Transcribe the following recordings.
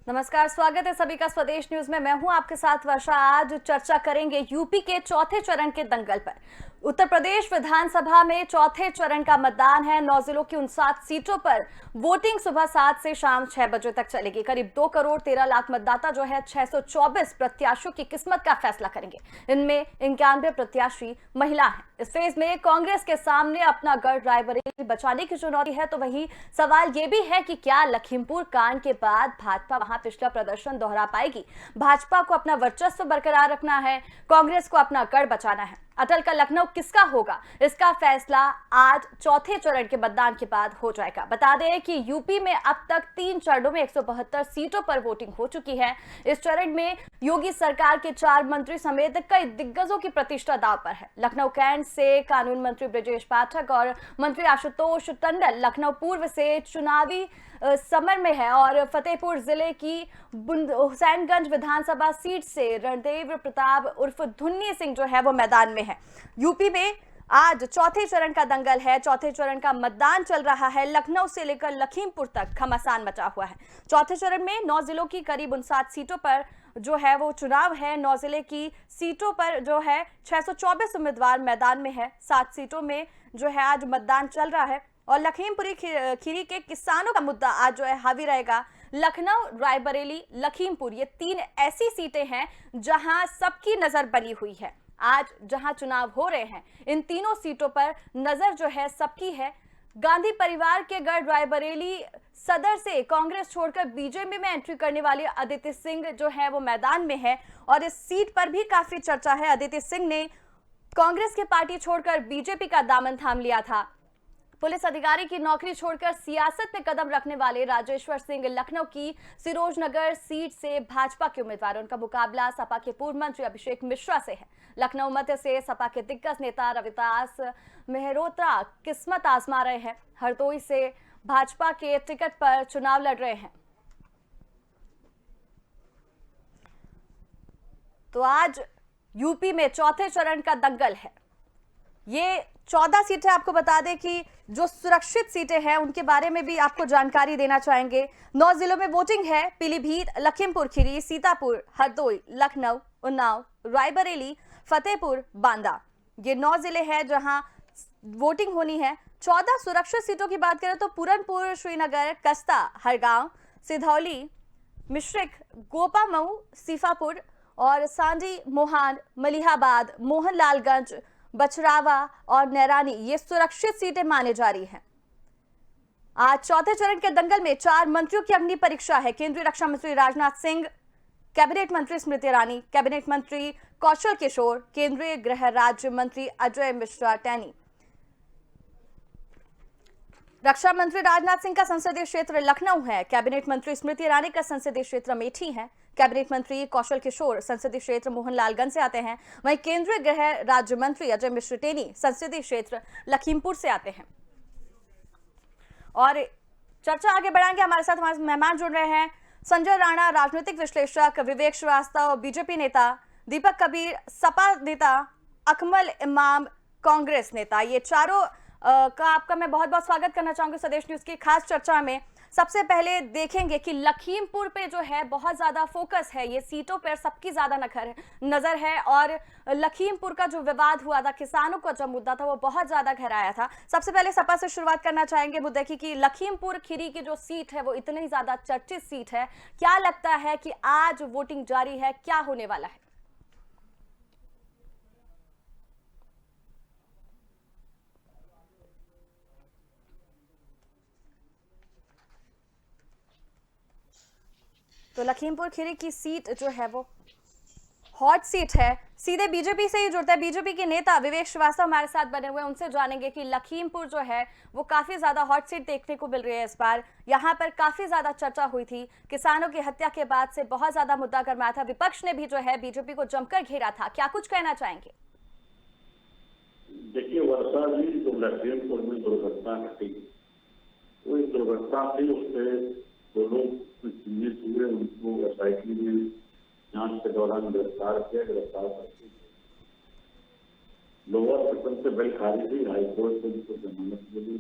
नमस्कार, स्वागत है सभी का स्वदेश न्यूज में। मैं हूं आपके साथ वर्षा। आज चर्चा करेंगे यूपी के चौथे चरण के दंगल पर। उत्तर प्रदेश विधानसभा में चौथे चरण का मतदान है। 9 जिलों की 59 सीटों पर वोटिंग सुबह 7 से शाम 6 बजे तक चलेगी। करीब 2 करोड़ 13 लाख मतदाता जो है 624 प्रत्याशियों की किस्मत का फैसला करेंगे। इनमें 91 प्रत्याशी महिला हैं। इस फेज में कांग्रेस के सामने अपना गढ़ रायबरेली बचाने की चुनौती है। तो वही सवाल ये भी है कि क्या लखीमपुर कांड के बाद भाजपा वहां पिछला प्रदर्शन दोहरा पाएगी। भाजपा को अपना वर्चस्व बरकरार रखना है, कांग्रेस को अपना गढ़ बचाना है। अटल का लखनऊ किसका होगा, इसका फैसला आज चौथे चरण के मतदान के बाद हो जाएगा। बता दें कि यूपी में अब तक 3 चरणों में 172 सीटों पर वोटिंग हो चुकी है। इस चरण में योगी सरकार के 4 मंत्री समेत कई दिग्गजों की प्रतिष्ठा दांव पर है। लखनऊ कैंट से कानून मंत्री ब्रजेश पाठक और मंत्री आशुतोष टंडन लखनऊ पूर्व से चुनावी समर में है और फतेहपुर जिले की हुसैनगंज विधानसभा सीट से रणदेव प्रताप उर्फ धुन्नी सिंह जो है वो मैदान में है। यूपी में आज चौथे चरण का दंगल है। चौथे चरण का मतदान चल रहा है। लखनऊ से लेकर लखीमपुर तक घमासान मचा हुआ है। चौथे चरण में 9 जिलों की करीब 59 सीटों पर जो है वो चुनाव है। 9 जिले की सीटों पर जो है 624 उम्मीदवार मैदान में है। 7 सीटों में जो है आज मतदान चल रहा है और लखीमपुरी खीरी के किसानों का मुद्दा आज जो है हावी रहेगा। लखनऊ, रायबरेली, लखीमपुर ये 3 ऐसी सीटें हैं जहां सबकी नजर बनी हुई है। आज जहां चुनाव हो रहे हैं इन तीनों सीटों पर नजर जो है सबकी है। गांधी परिवार के गढ़ रायबरेली सदर से कांग्रेस छोड़कर बीजेपी में एंट्री करने वाले अदिति सिंह जो है वो मैदान में है और इस सीट पर भी काफी चर्चा है। अदिति सिंह ने कांग्रेस की पार्टी छोड़कर बीजेपी का दामन थाम लिया था। पुलिस अधिकारी की नौकरी छोड़कर सियासत में कदम रखने वाले राजेश्वर सिंह लखनऊ की सिरोजनगर सीट से भाजपा के उम्मीदवार। उनका मुकाबला सपा के पूर्व मंत्री अभिषेक मिश्रा से है। लखनऊ मध्य से सपा के दिग्गज नेता रविदास मेहरोत्रा किस्मत आजमा रहे हैं। हरदोई से भाजपा के टिकट पर चुनाव लड़ रहे हैं। तो आज यूपी में चौथे चरण का दंगल है। ये 14 सीटें आपको बता दें कि जो सुरक्षित सीटें हैं उनके बारे में भी आपको जानकारी देना चाहेंगे। 9 जिलों में वोटिंग है। पीलीभीत, लखीमपुर खीरी, सीतापुर, हरदोई, लखनऊ, उन्नाव, रायबरेली, फतेहपुर, बांदा, ये 9 जिले हैं जहां वोटिंग होनी है। 14 सुरक्षित सीटों की बात करें तो पूरनपुर, श्रीनगर, कस्ता, हरगांव, सिधौली, मिश्रिक, गोपामऊ, सीफापुर और सांडी, मोहान, मलिहाबाद, मोहनलालगंज, बछरावा और नैरानी ये सुरक्षित सीटें माने जा रही हैं। आज चौथे चरण के दंगल में 4 मंत्रियों की अग्नि परीक्षा है। केंद्रीय रक्षा मंत्री राजनाथ सिंह, कैबिनेट मंत्री स्मृति ईरानी, कैबिनेट मंत्री कौशल किशोर, केंद्रीय गृह राज्य मंत्री अजय मिश्रा टैनी। रक्षा मंत्री राजनाथ सिंह का संसदीय क्षेत्र लखनऊ है। कैबिनेट मंत्री स्मृति ईरानी का संसदीय क्षेत्र अमेठी है। कैबिनेट मंत्री कौशल किशोर संसदीय क्षेत्र मोहनलालगंज से आते हैं। वहीं केंद्रीय गृह राज्य मंत्री अजय मिश्र टेनी संसदीय क्षेत्र लखीमपुर से आते हैं। और चर्चा आगे बढ़ाएंगे। हमारे साथ हमारे मेहमान जुड़ रहे हैं संजय राणा, राजनीतिक विश्लेषक, विवेक श्रीवास्तव, बीजेपी नेता, दीपक कबीर, सपा नेता, अकमल इमाम, कांग्रेस नेता। ये चारों का आपका मैं बहुत बहुत स्वागत करना चाहूंगी स्वदेश न्यूज की खास चर्चा में। सबसे पहले देखेंगे कि लखीमपुर पे जो है बहुत ज्यादा फोकस है, ये सीटों पर सबकी ज्यादा नजर है और लखीमपुर का जो विवाद हुआ था, किसानों का जो मुद्दा था वो बहुत ज्यादा गहराया था। सबसे पहले सपा से शुरुआत करना चाहेंगे मुद्दे की कि लखीमपुर खीरी की जो सीट है वो इतनी ज्यादा चर्चित सीट है। क्या लगता है कि आज वोटिंग जारी है, क्या होने वाला है? तो लखीमपुर खीरी की सीट जो है वो हॉट सीट है, सीधे बीजेपी से ही जुड़ता है। बीजेपी के नेता विवेक श्रीवास्तव हमारे साथ बने हुए हैं, उनसे जानेंगे कि लखीमपुर जो है वो काफी ज्यादा हॉट सीट देखने को मिल रही है। इस बार यहाँ पर काफी ज्यादा चर्चा हुई थी। किसानों की हत्या के बाद से बहुत ज्यादा मुद्दा गरमाया था। विपक्ष ने भी जो है बीजेपी को जमकर घेरा था। क्या कुछ कहना चाहेंगे? देखिए वर्षा जी, जो लखीमपुर में दुर्घटना घटी, वो इस दुर्घटना से उससे जो लोग हुए उनको एसआईटी में जांच के दौरान गिरफ्तार करके लोअर सदन से बेल खारिज हुई, हाईकोर्ट से उनको जमानत मिली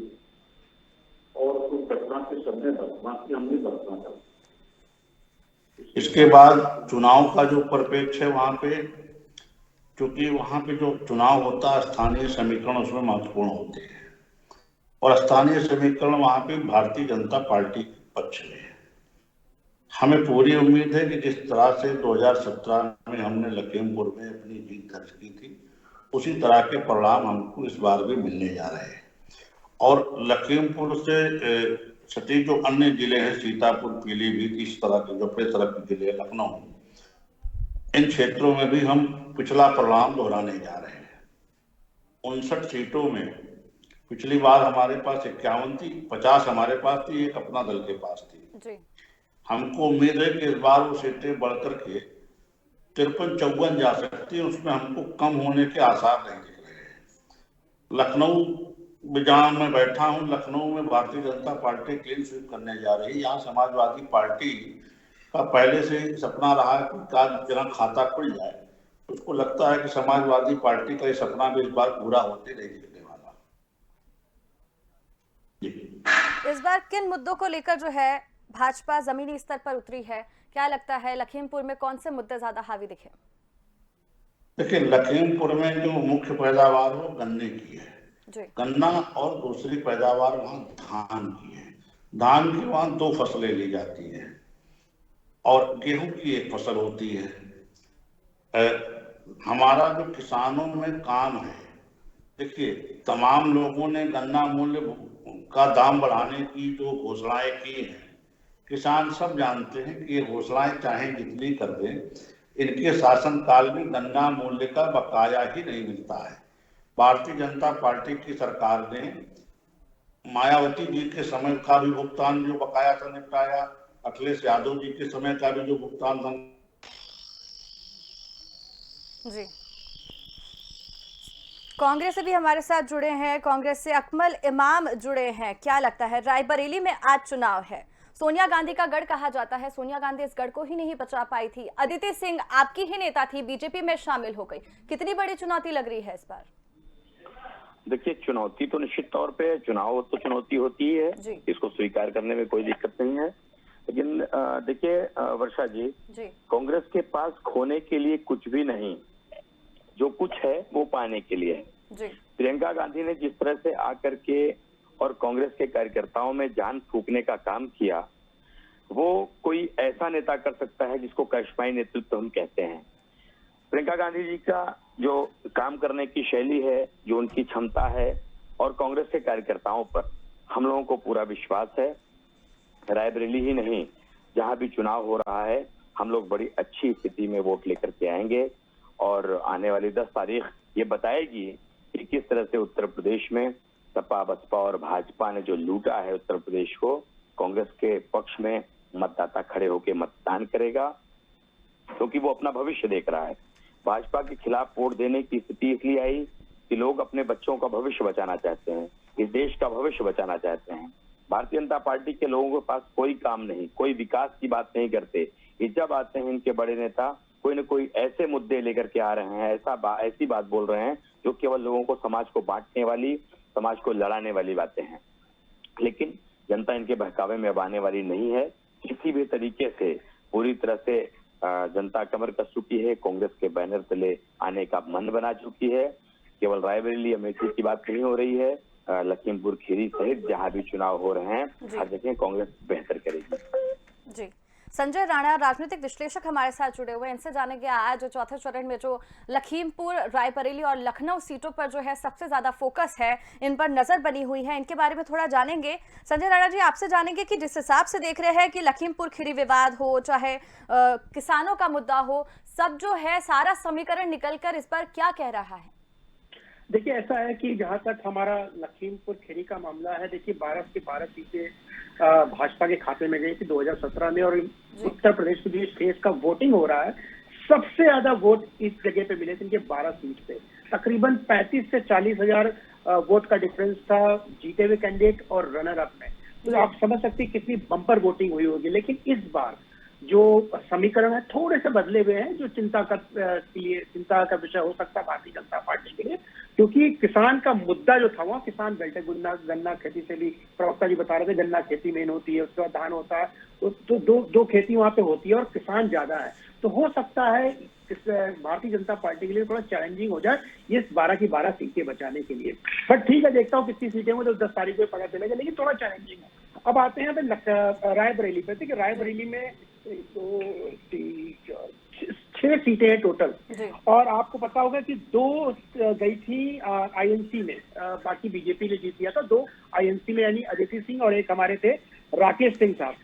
और उस घटना के समय बदमाशी हमने बरतना कर इसके बाद चुनाव का जो परिप्रेक्ष्य है वहां पे, क्योंकि वहां पे जो चुनाव होता है स्थानीय समीकरण उसमें महत्वपूर्ण होते हैं, और स्थानीय समीकरण वहां पे भारतीय जनता पार्टी के पक्ष में है। हमें पूरी उम्मीद है कि जिस तरह से 2017 में हमने लखीमपुर में अपनी जीत दर्ज की थी, उसी तरह के परिणाम हमको इस बार भी मिलने जा रहे हैं। और लखीमपुर से सटी जो अन्य जिले हैं, सीतापुर, पीलीभीत, इस तरह के जो अपने तरफ के जिले, लखनऊ, इन क्षेत्रों में भी हम पिछला परिणाम दोहराने जा रहे हैं। 59 सीटों में पिछली बार हमारे पास 51 थी, 50 हमारे पास थी, एक अपना दल के पास थी जी। हमको उम्मीद है कि इस बार वो सीटें बढ़कर के 53-54 जा सकती है, उसमें हमको कम होने के आसार नहीं दिख रहे हैं। लखनऊ में जहां मैं बैठा हूं, लखनऊ में Bharatiya Janata party clean sweep करने जा रही है। यहाँ समाजवादी पार्टी का पहले से ही सपना रहा है कि जरा खाता खुल जाए, उसको लगता है कि समाजवादी पार्टी का ये सपना भी इस बार पूरा होते नहीं दिखने वाला। जी। इस बार किन मुद्दों को लेकर जो है भाजपा जमीनी स्तर पर उतरी है? क्या लगता है लखीमपुर में कौन से मुद्दे ज्यादा हावी दिखे? देखिए, लखीमपुर में जो मुख्य पैदावार वो गन्ने की है जी। गन्ना, और दूसरी पैदावार वहां धान की है। धान की वहां 2 फसलें ली जाती हैं और गेहूं की 1 फसल होती है। हमारा जो किसानों में काम है, देखिए तमाम लोगों ने गन्ना मूल्य का दाम बढ़ाने की जो घोषणाएं की हैं, किसान सब जानते हैं कि ये घोषणाएं चाहे जितनी कर दें, इनके शासनकाल में गन्ना मूल्य का बकाया ही नहीं मिलता है। भारतीय जनता पार्टी की सरकार ने मायावती जी के समय का भी भुगतान जो बकाया था निपटाया, अखिलेश यादव जी के समय का भी जो भुगतान था। जी। कांग्रेस से भी हमारे साथ जुड़े हैं, कांग्रेस से अकमल इमाम जुड़े हैं। क्या लगता है, रायबरेली में आज चुनाव है, सोनिया गांधी का गढ़ कहा जाता है, सोनिया गांधी इस गढ़ को ही नहीं बचा पाई थी, अदिति सिंह आपकी ही नेता थी, बीजेपी में शामिल हो गई, कितनी बड़ी चुनौती लग रही है इस बार? देखिए, चुनौती तो निश्चित तौर पे चुनाव तो चुनौती होती है, इसको स्वीकार करने में कोई दिक्कत नहीं है। लेकिन देखिए वर्षा जी, कांग्रेस के पास खोने के लिए कुछ भी नहीं, जो कुछ है वो पाने के लिए है। प्रियंका गांधी ने जिस तरह से आकर के और कांग्रेस के कार्यकर्ताओं में जान फूंकने का काम किया, वो कोई ऐसा नेता कर सकता है जिसको करिश्माई नेतृत्व हम कहते हैं। प्रियंका गांधी जी का जो काम करने की शैली है, जो उनकी क्षमता है, और कांग्रेस के कार्यकर्ताओं पर हम लोगों को पूरा विश्वास है। रायबरेली ही नहीं, जहां भी चुनाव हो रहा है, हम लोग बड़ी अच्छी स्थिति में वोट लेकर के आएंगे, और आने वाली 10 तारीख ये बताएगी कि किस तरह से उत्तर प्रदेश में सपा, बसपा और भाजपा ने जो लूटा है उत्तर प्रदेश को, कांग्रेस के पक्ष में मतदाता खड़े होकर मतदान करेगा, क्योंकि वो अपना भविष्य देख रहा है। भाजपा के खिलाफ वोट देने की स्थिति इसलिए आई कि लोग अपने बच्चों का भविष्य बचाना चाहते हैं, इस देश का भविष्य बचाना चाहते हैं। भारतीय जनता पार्टी के लोगों के पास कोई काम नहीं, कोई विकास की बात नहीं करते। जब आते हैं इनके बड़े नेता, कोई न कोई ऐसे मुद्दे लेकर के आ रहे हैं, ऐसी बात बोल रहे हैं जो केवल लोगों को, समाज को बांटने वाली, समाज को लड़ाने वाली बातें हैं। लेकिन जनता इनके बहकावे में अब आने वाली नहीं है। किसी भी तरीके से पूरी तरह से जनता कमर कस चुकी है, कांग्रेस के बैनर तले आने का मन बना चुकी है। केवल रायबरेली अमेठी की बात नहीं हो रही है, लखीमपुर खीरी सहित जहां भी चुनाव हो रहे हैं, हर जगह कांग्रेस बेहतर करेगी। जी। संजय राणा राजनीतिक विश्लेषक हमारे साथ जुड़े हुए हैं, इनसे जानेंगे आज चौथे चरण में जो लखीमपुर, रायबरेली और लखनऊ सीटों पर जो है सबसे ज्यादा फोकस है, इन पर नजर बनी हुई है, इनके बारे में थोड़ा जानेंगे। संजय राणा जी, आपसे जानेंगे कि जिस हिसाब से देख रहे हैं कि लखीमपुर खीरी विवाद हो, चाहे किसानों का मुद्दा हो, सब जो है सारा समीकरण निकलकर इस बार क्या कह रहा है? देखिए, ऐसा है कि जहां तक हमारा लखीमपुर खीरी का मामला है, देखिए 12 की 12 सीटें भाजपा के खाते में गई थी 2017 में, और उत्तर प्रदेश में जिस फेज का वोटिंग हो रहा है, सबसे ज्यादा वोट इस जगह पे मिले थे, इनके 12 सीट पे तकरीबन 35 से 40 हजार वोट का डिफरेंस था जीते हुए कैंडिडेट और रनर अप में। तो आप समझ सकते हैं कितनी बम्पर वोटिंग हुई होगी। लेकिन इस बार जो समीकरण है थोड़े से बदले हुए हैं, जो चिंता का विषय हो सकता है भारतीय जनता पार्टी के लिए, क्योंकि किसान का मुद्दा जो था वहाँ किसान बेल्ट है। गन्ना खेती से भी प्रवक्ता जी बता रहे थे, गन्ना खेती मेन होती है, उसके बाद धान होता है, तो दो खेती वहाँ पे होती है और किसान ज्यादा है। तो हो सकता है भारतीय जनता पार्टी के लिए थोड़ा चैलेंजिंग हो जाए ये 12 की 12 सीटें बचाने के लिए। बट ठीक है, देखता हूँ कितनी सीटें होंगी तो 10 तारीख को पता चलेगा, लेकिन थोड़ा चैलेंजिंग है। अब आते हैं रायबरेली पे। देखिए रायबरेली में 6 सीटें हैं टोटल, और आपको पता होगा कि 2 गई थी आईएनसी में, बाकी बीजेपी ने जीत लिया था। 2 आईएनसी में, यानी अदिति सिंह और एक हमारे थे राकेश सिंह साहब।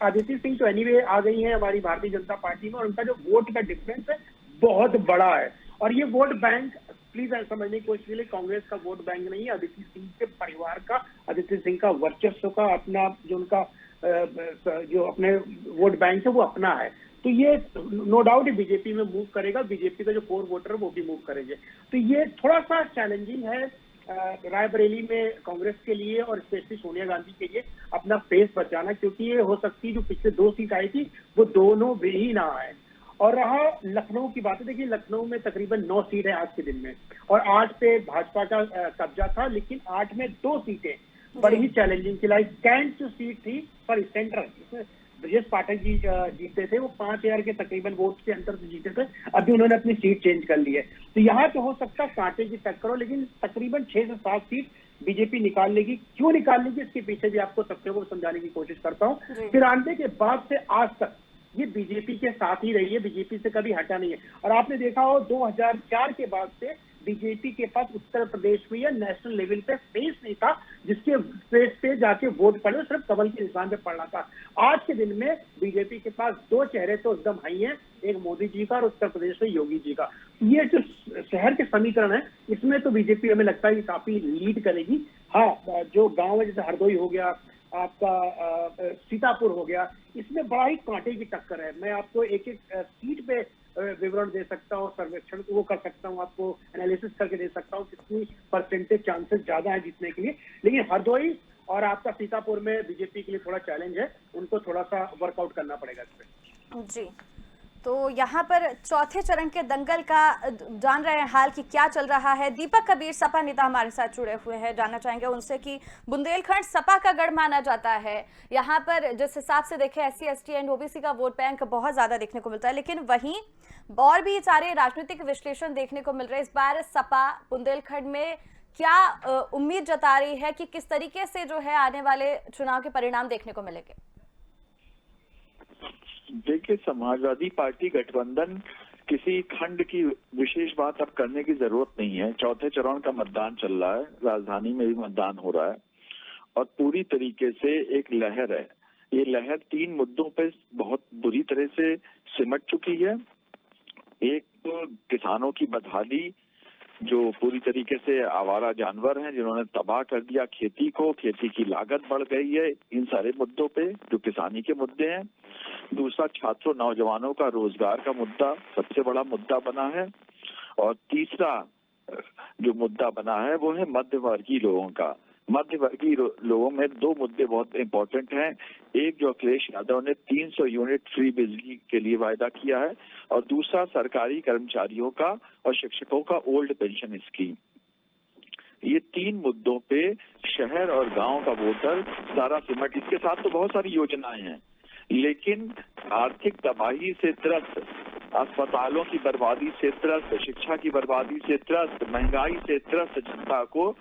अदिति सिंह तो एनीवे आ गई है हमारी भारतीय जनता पार्टी में, और उनका जो वोट का डिफरेंस है बहुत बड़ा है। और ये वोट बैंक प्लीज समझने की कोशिश कीजिए, कांग्रेस का वोट बैंक नहीं है, अदिति सिंह के परिवार का, अदिति सिंह का वर्चस्व का, अपना जो उनका जो अपने वोट बैंक है वो अपना है। तो ये नो डाउट बीजेपी में मूव करेगा, बीजेपी का जो कोर वोटर है वो भी मूव करेंगे। तो ये थोड़ा सा चैलेंजिंग है रायबरेली में कांग्रेस के लिए, और स्पेशली सोनिया गांधी के लिए अपना फेस बचाना, क्योंकि ये हो सकती है जो पिछले 2 सीट आई थी वो दोनों भी ही ना आए। और रहा लखनऊ की बात है, देखिए लखनऊ में तकरीबन 9 सीट है आज के दिन में, और 8 पे भाजपा का कब्जा था, लेकिन 8 में 2 सीटें बड़ी ही चैलेंजिंग थी। लाइक कैंट जो सीट थी, सॉरी सेंट्रल, ब्रजेश पाठक जी जीते थे, वो 5000 के तकरीबन वोट के अंतर से जीते थे। अभी उन्होंने अपनी सीट चेंज कर ली है, तो यहाँ पे हो सकता है कांटे की टक्कर हो, लेकिन तकरीबन 6 से 7 सीट बीजेपी निकाल लेगी। क्यों निकाल लेगी इसके पीछे भी आपको तथ्यों को समझाने की कोशिश करता हूँ। 93 के बाद से आज तक ये बीजेपी के साथ ही रही है, बीजेपी से कभी हटा नहीं है। और आपने देखा हो 2004 के बाद से बीजेपी के पास उत्तर प्रदेश में या नेशनल लेवल पे फेस नहीं था, जिसके फेस पे जाके वोट पड़े, सिर्फ कमल के निशान पे पड़ना था। आज के दिन में बीजेपी के पास 2 चेहरे तो एकदम हाई हैं, एक मोदी जी का और उत्तर प्रदेश में योगी जी का। ये जो शहर के समीकरण है, इसमें तो बीजेपी हमें लगता है कि काफी लीड करेगी। हाँ, जो गाँव है जैसे हरदोई हो गया, आपका सीतापुर हो गया, इसमें बड़ा ही कांटे की टक्कर है। मैं आपको एक एक सीट पे विवरण दे सकता हूँ, सर्वेक्षण वो कर सकता हूँ, आपको एनालिसिस करके दे सकता हूँ कितनी परसेंटेज चांसेस ज्यादा है जीतने के लिए। लेकिन हरदोई और आपका सीतापुर में बीजेपी के लिए थोड़ा चैलेंज है, उनको थोड़ा सा वर्कआउट करना पड़ेगा इस पे। जी, तो यहाँ पर चौथे चरण के दंगल का जान रहे हैं हाल कि क्या चल रहा है। दीपक कबीर सपा नेता हमारे साथ जुड़े हुए हैं, जानना चाहेंगे उनसे कि बुंदेलखंड सपा का गढ़ माना जाता है। यहाँ पर जिस हिसाब से देखें SC ST एंड OBC का वोट बैंक बहुत ज्यादा देखने को मिलता है, लेकिन वहीं और भी सारे राजनीतिक विश्लेषण देखने को मिल रहे हैं। इस बार सपा बुंदेलखंड में क्या उम्मीद जता रही है कि किस तरीके से जो है आने वाले चुनाव के परिणाम देखने को मिलेंगे? देखिए, समाजवादी पार्टी गठबंधन किसी खंड की विशेष बात अब करने की जरूरत नहीं है। चौथे चरण का मतदान चल रहा है, राजधानी में भी मतदान हो रहा है, और पूरी तरीके से एक लहर है। ये लहर 3 मुद्दों पे बहुत बुरी तरह से सिमट चुकी है। एक तो किसानों की बदहाली, जो पूरी तरीके से आवारा जानवर हैं जिन्होंने तबाह कर दिया खेती को, खेती की लागत बढ़ गई है, इन सारे मुद्दों पे जो किसानी के मुद्दे हैं। दूसरा, छात्रों नौजवानों का रोजगार का मुद्दा सबसे बड़ा मुद्दा बना है। और तीसरा जो मुद्दा बना है वो है मध्यवर्गीय लोगों का। मध्यवर्गीय लोगों में 2 मुद्दे बहुत इंपॉर्टेंट हैं। एक, जो अखिलेश यादव ने 300 यूनिट फ्री बिजली के लिए वायदा किया है, और दूसरा सरकारी कर्मचारियों का और शिक्षकों का ओल्ड पेंशन स्कीम। ये 3 मुद्दों पे शहर और गांव का वोटर सारा सिमट। इसके साथ तो बहुत सारी योजनाएं हैं, लेकिन आर्थिक तबाही से त्रस्त, अस्पतालों की बर्बादी से त्रस्त, शिक्षा की बर्बादी से त्रस्त, महंगाई से त्रस्त जनता को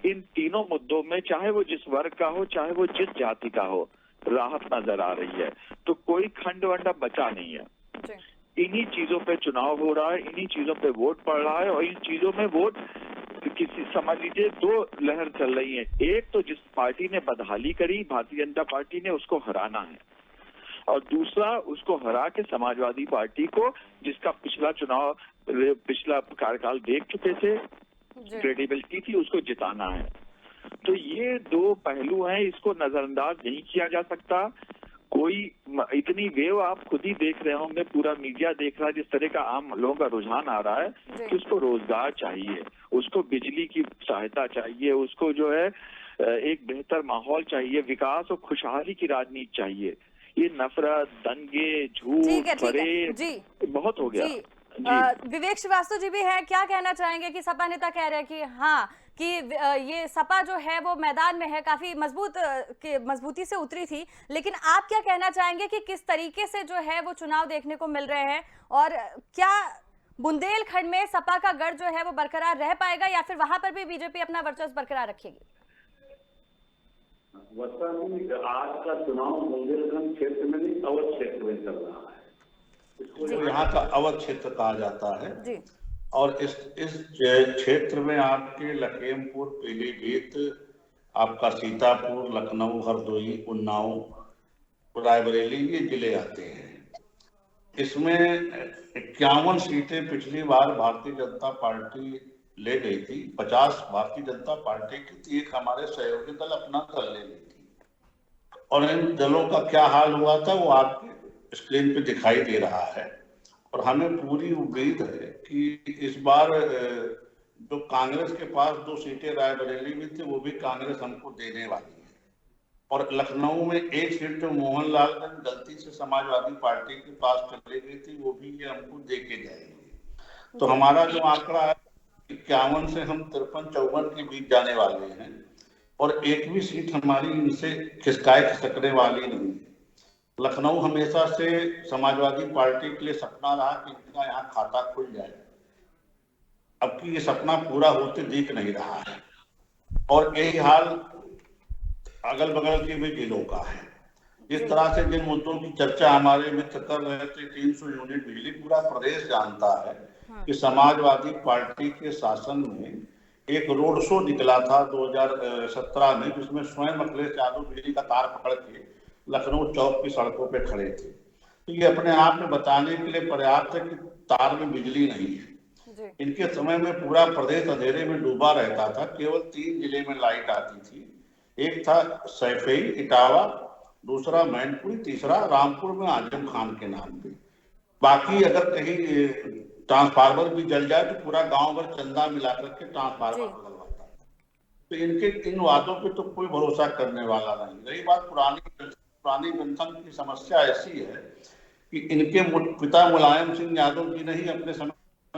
इन तीनों मुद्दों में, चाहे वो जिस वर्ग का हो, चाहे वो जिस जाति का हो, राहत नजर आ रही है। तो कोई खंड वंड बचा नहीं है। इन्हीं चीजों पे चुनाव हो रहा है, इन्हीं चीजों पे वोट पड़ रहा है, और इन चीजों में वोट किसी, समझ लीजिए 2 लहर चल रही है। एक तो जिस पार्टी ने बदहाली करी, भारतीय जनता पार्टी ने, उसको हराना है, और दूसरा उसको हरा के समाजवादी पार्टी को, जिसका पिछला कार्यकाल देख चुके थे, क्रेडिबिलिटी थी, उसको जिताना है। तो ये 2 पहलू हैं, इसको नजरअंदाज नहीं किया जा सकता। कोई इतनी वेव आप खुद ही देख रहे होंगे, पूरा मीडिया देख रहा है, जिस तरह का आम लोगों का रुझान आ रहा है कि उसको रोजगार चाहिए, उसको बिजली की सहायता चाहिए, उसको जो है एक बेहतर माहौल चाहिए, विकास और खुशहाली की राजनीति चाहिए। ये नफरत, दंगे, झूठ, फरेब बहुत हो गया। विवेक श्रीवास्तव जी भी हैं, क्या कहना चाहेंगे कि सपा नेता कह रहे हैं कि हाँ कि ये सपा जो है वो मैदान में है, काफी मजबूती से उतरी थी, लेकिन आप क्या कहना चाहेंगे कि किस तरीके से जो है वो चुनाव देखने को मिल रहे हैं, और क्या बुंदेलखंड में सपा का गढ़ जो है वो बरकरार रह पाएगा या फिर वहां पर भी बीजेपी अपना वर्चस्व बरकरार रखेगी? आज का चुनाव बुंदेलखंड क्षेत्र में नहीं, अवध क्षेत्र में चल रहा है। इसको जो यहाँ का अवध क्षेत्र कहा जाता है जी। और इस क्षेत्र में आपके लखीमपुर, पीलीभीत, आपका सीतापुर, लखनऊ, हरदोई, उन्नाव, रायबरेली, ये जिले आते हैं। इसमें 51 सीटें पिछली बार भारतीय जनता पार्टी ले गई थी। 50 भारतीय जनता पार्टी की थी, एक हमारे सहयोगी दल अपना दल ले गई थी। और इन दलों का क्या हाल हुआ था वो आपके स्क्रीन पे दिखाई दे रहा है। और हमें पूरी उम्मीद है कि इस बार जो कांग्रेस के पास 2 सीटें रायबरेली में थी वो भी कांग्रेस हमको देने वाली है। और लखनऊ में 1 सीट जो मोहनलालगंज गलती से समाजवादी पार्टी के पास चली गई थी वो भी ये हमको दे के जाएंगे। तो हमारा जो आंकड़ा है 51 से हम 53-54 के बीच जाने वाले हैं। और एक भी सीट हमारी इनसे खिसकने वाली नहीं है। लखनऊ हमेशा से समाजवादी पार्टी के लिए सपना रहा कि इनका यहाँ खाता खुल जाए। अब की ये सपना पूरा होते दिख नहीं रहा है। और यही हाल अगल बगल के भी जिलों का है। जिस तरह से जिन मुद्दों की चर्चा हमारे मित्र कर रहे थे, 300 यूनिट बिजली, पूरा प्रदेश जानता है कि समाजवादी पार्टी के शासन में एक रोड शो निकला था 2017 में, जिसमें स्वयं अखिलेश यादव बिजली का तार पकड़ के लखनऊ चौक की सड़कों पे खड़े थे। तो ये अपने आप में बताने के लिए पर्याप्त है कि तार में बिजली नहीं है। इनके समय में पूरा प्रदेश अंधेरे में डूबा रहता था। केवल 3 जिले में लाइट आती थी। एक था सैफई, इटावा, दूसरा मैनपुरी, तीसरा रामपुर में आजम खान के नाम पे। बाकी अगर कहीं ट्रांसफार्मर भी जल जाए तो पूरा गांव भर चंदा मिला करके ट्रांसफार्मर बदलवाता है। तो इनके इन वादों पे तो कोई भरोसा करने वाला नहीं। रही बात पुरानी पेंशन की समस्या ऐसी है कि इनके पिता मुलायम सिंह यादव जी ने ही अपने समय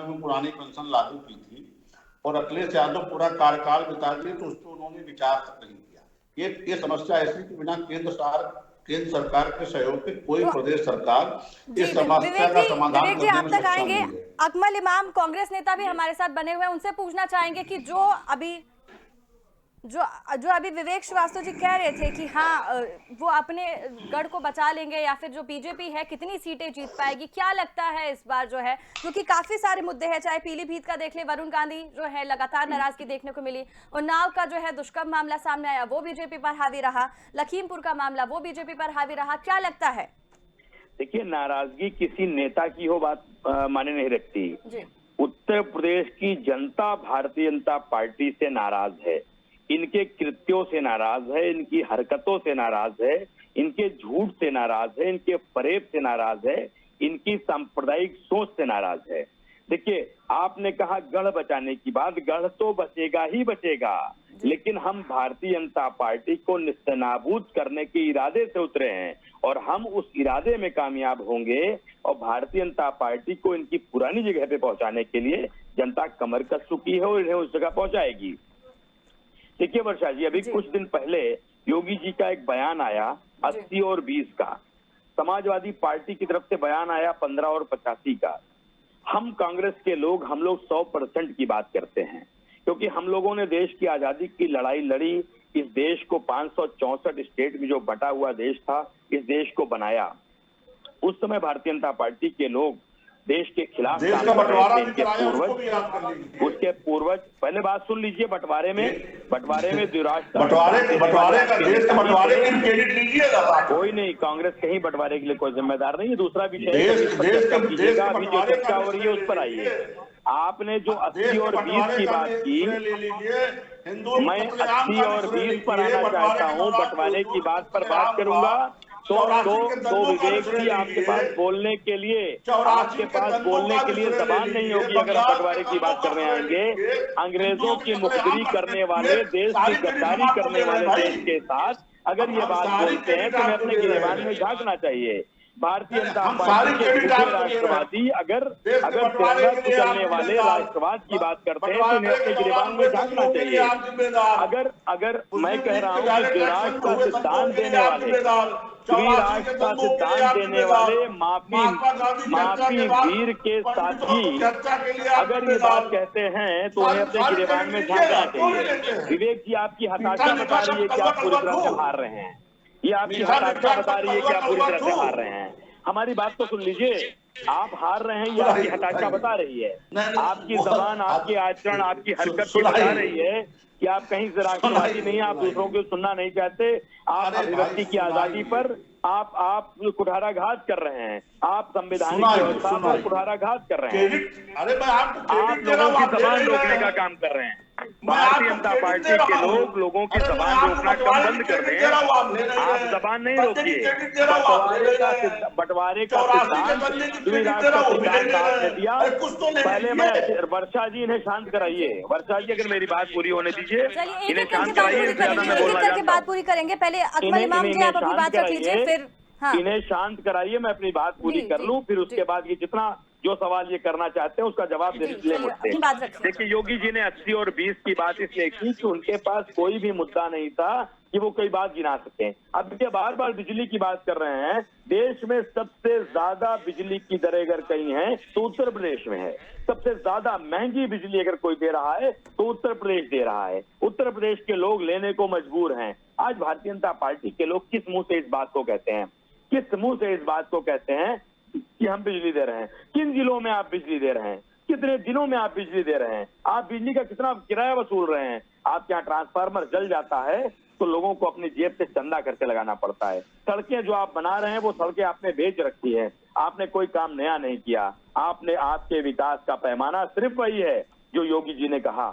में पुरानी पेंशन लागू की थी और अखिलेश यादव पूरा कार्यकाल बिता दिए तो उस पर उन्होंने विचार तक नहीं किया। ये समस्या ऐसी कि बिना केंद्र सरकार के सहयोग के कोई प्रदेश सरकार इस समस्या का समाधान करने में सक्षम नहीं है। अकमल इमाम कांग्रेस नेता भी हमारे साथ बने हुए हैं, उनसे पूछना चाहेंगे कि जो अभी विवेक श्रीवास्तव जी कह रहे थे कि हाँ वो अपने गढ़ को बचा लेंगे या फिर जो बीजेपी है कितनी सीटें जीत पाएगी, क्या लगता है इस बार जो है, क्योंकि काफी सारे मुद्दे हैं, चाहे पीलीभीत का देख ले, वरुण गांधी जो है लगातार नाराजगी देखने को मिली, उन्नाव का जो है दुष्कर्म मामला सामने आया वो बीजेपी पर हावी रहा, लखीमपुर का मामला वो बीजेपी पर हावी रहा, क्या लगता है? देखिए, नाराजगी किसी नेता की हो बात माने नहीं रखती। उत्तर प्रदेश की जनता भारतीय जनता पार्टी से नाराज है, इनके कृत्यों से नाराज है, इनकी हरकतों से नाराज है, इनके झूठ से नाराज है, इनके फरेब से नाराज है, इनकी सांप्रदायिक सोच से नाराज है। देखिए, आपने कहा गढ़ बचाने की बात, गढ़ तो बचेगा ही बचेगा, लेकिन हम भारतीय जनता पार्टी को निस्तेनाबूद करने के इरादे से उतरे हैं और हम उस इरादे में कामयाब होंगे और भारतीय जनता पार्टी को इनकी पुरानी जगह पे पहुंचाने के लिए जनता कमर कस चुकी है और इन्हें उस जगह पहुंचाएगी। देखिए वर्षा जी, अभी कुछ दिन पहले योगी जी का एक बयान आया 80 और 20 का, समाजवादी पार्टी की तरफ से बयान आया 15 और 85 का। हम कांग्रेस के लोग 100% की बात करते हैं, क्योंकि हम लोगों ने देश की आजादी की लड़ाई लड़ी, इस देश को 564 स्टेट में जो बटा हुआ देश था, इस देश को बनाया। उस समय भारतीय जनता पार्टी के लोग देश के खिलाफ उसके पूर्वज, पहले बात सुन लीजिए, बंटवारे में कोई नहीं, कांग्रेस कहीं बंटवारे के लिए कोई जिम्मेदार नहीं है। दूसरा विषय अभी जो चर्चा हो रही है उस पर आइए। आपने जो 80 और 20 की बात की, मैं 80 और 20 पर आना चाहता हूँ, बंटवारे की बात पर बात करूंगा तो विवेक जी आपके पास बोलने के लिए जबान नहीं होगी अगर हम बंटवारे की बात करने आएंगे। अंग्रेजों की मुखबिरी करने वाले, देश की गद्दारी करने वाले देश के साथ अगर ये बात बोलते हैं तो हमें अपने गिरेबान में झांकना चाहिए। भारतीय जनता हम पार्टी सारी के क्रेडिट झूठे आपको दे रहे हैं। राष्ट्रवादी अगर देश के बंटवारे तिरंगा के लिए आप कुचलने वाले जिम्मेदार, राष्ट्रवाद की बात करते हैं तो बंटवारे उन्हें अपने के गिरेबान दौरान में हुए झांकना तत्वों के लिए चाहिए। आप जिम्मेदार, अगर मैं मुस्लिम कह लीग रहा के हूँ डायरेक्ट कि एक्शन राष्ट्र में का हुए तत्वों सिद्धांत के लिए देने आप वाले जिम्मेदार, 84 राष्ट्र के का दंगों के लिए सिद्धांत आप देने जिम्मेदार, वाले महात्मा गांधी की हत्या के बाद वीर के पंडितों की साथी हत्या के लिए आप अगर ये जिम्मेदार। बात कहते हैं तो उन्हें अपने सारी गिरेबान में क्रेडिट झांकना लीजिएगा, क्यों नहीं चाहिए। लेते हैं? विवेक जी आपकी मीठा हताशा मीठा बता रही है सब कि कड़वा आप पूरी कड़वा तरह से क्यों? हार रहे हैं। ये आपकी मीठा हताशा मीठा बता सब रही है कि कड़वा आप पूरी कड़वा तरह से क्यों? हार रहे हैं। हमारी बात तो सुन लीजिए, आप हार रहे हैं ये आपकी हताशा बता रही है। आपकी जबान, आपकी आचरण, आपकी हरकत ये बता रही है कि आप कहीं से राष्ट्रवादी नहीं, आप दूसरों को सुनना नहीं चाहते। आप अभिव्यक्ति की आजादी पर आप कुठाराघात कर रहे हैं, आप संवैधानिक व्यवस्था पर कुठाराघात कर रहे हैं। अरे मैं आपको आप क्रेडिट दे रहा लोगों हूं, की आप ले जबान नहीं रोकने रहे का हैं। काम कर रहे हैं। मैं भारतीय आपको जनता क्रेडिट पार्टी दे रहा के हूं। लोगों की अरे मैं जबान आपको रोकना कम बंटवारे बंद की कर क्रेडिट दे रहा हूं, आप ले दें। नहीं आप रहे हैं। जबान नहीं बंदे की रोकिए। क्रेडिट दे रहा हूं, आप ले नहीं रहे हैं। बंटवारे का 84 के सिद्धांत बंदे की द्विराष्ट्र क्रेडिट दे रहा हूं, का ले नहीं सिद्धांत रहे आपने हैं। दिया। अरे कुछ तो ले पहले लीजिए। मैं वर्षा जी इन्हें शांत कराइए। वर्षा जी अगर मेरी बात पूरी होने दीजिए, चलिए एक इन्हें एक करके शांत बात कराइए। पूरी इससे ज्यादा करेंगे, मैं एक एक बोलना करके चाहता बात हूँ। पूरी करेंगे। पहले अकमल इन्हें इमाम जी, आप अपनी शांत बात रख लीजिए, कराइए। फिर हाँ इन्हें शांत कराइए, मैं अपनी बात पूरी जी, कर जी, लूं, फिर उसके जी। बाद ये जितना जो सवाल ये करना चाहते हैं उसका जवाब जी, देने के लिए चलिए, मुझसे। अपनी बात रखिए। देखिए योगी जी ने 80 और 20 की बात इसलिए की कि उनके पास कोई भी मुद्दा नहीं था कि वो कोई बात गिना सकें। अब ये बार बार बिजली की बात कर रहे हैं। देश में सबसे ज्यादा बिजली की दरें अगर कहीं हैं तो उत्तर प्रदेश में है। सबसे ज्यादा महंगी बिजली अगर कोई दे रहा है तो उत्तर प्रदेश दे रहा है। उत्तर प्रदेश के लोग लेने को मजबूर हैं। आज भारतीय जनता पार्टी के लोग किस मुंह से इस बात को कहते हैं, किस मुंह से इस बात को कहते हैं कि हम बिजली दे रहे हैं? किन जिलों में आप बिजली दे रहे हैं? कितने दिनों में आप बिजली दे रहे हैं? आप बिजली का कितना किराया वसूल रहे हैं? आपके यहाँ ट्रांसफार्मर जल जाता है तो लोगों को अपनी जेब से चंदा करके लगाना पड़ता है। सड़कें जो आप बना रहे हैं वो सड़कें आपने बेच रखी है। आपने कोई काम नया नहीं किया। आपने आपके विकास का पैमाना सिर्फ वही है जो योगी जी ने कहा,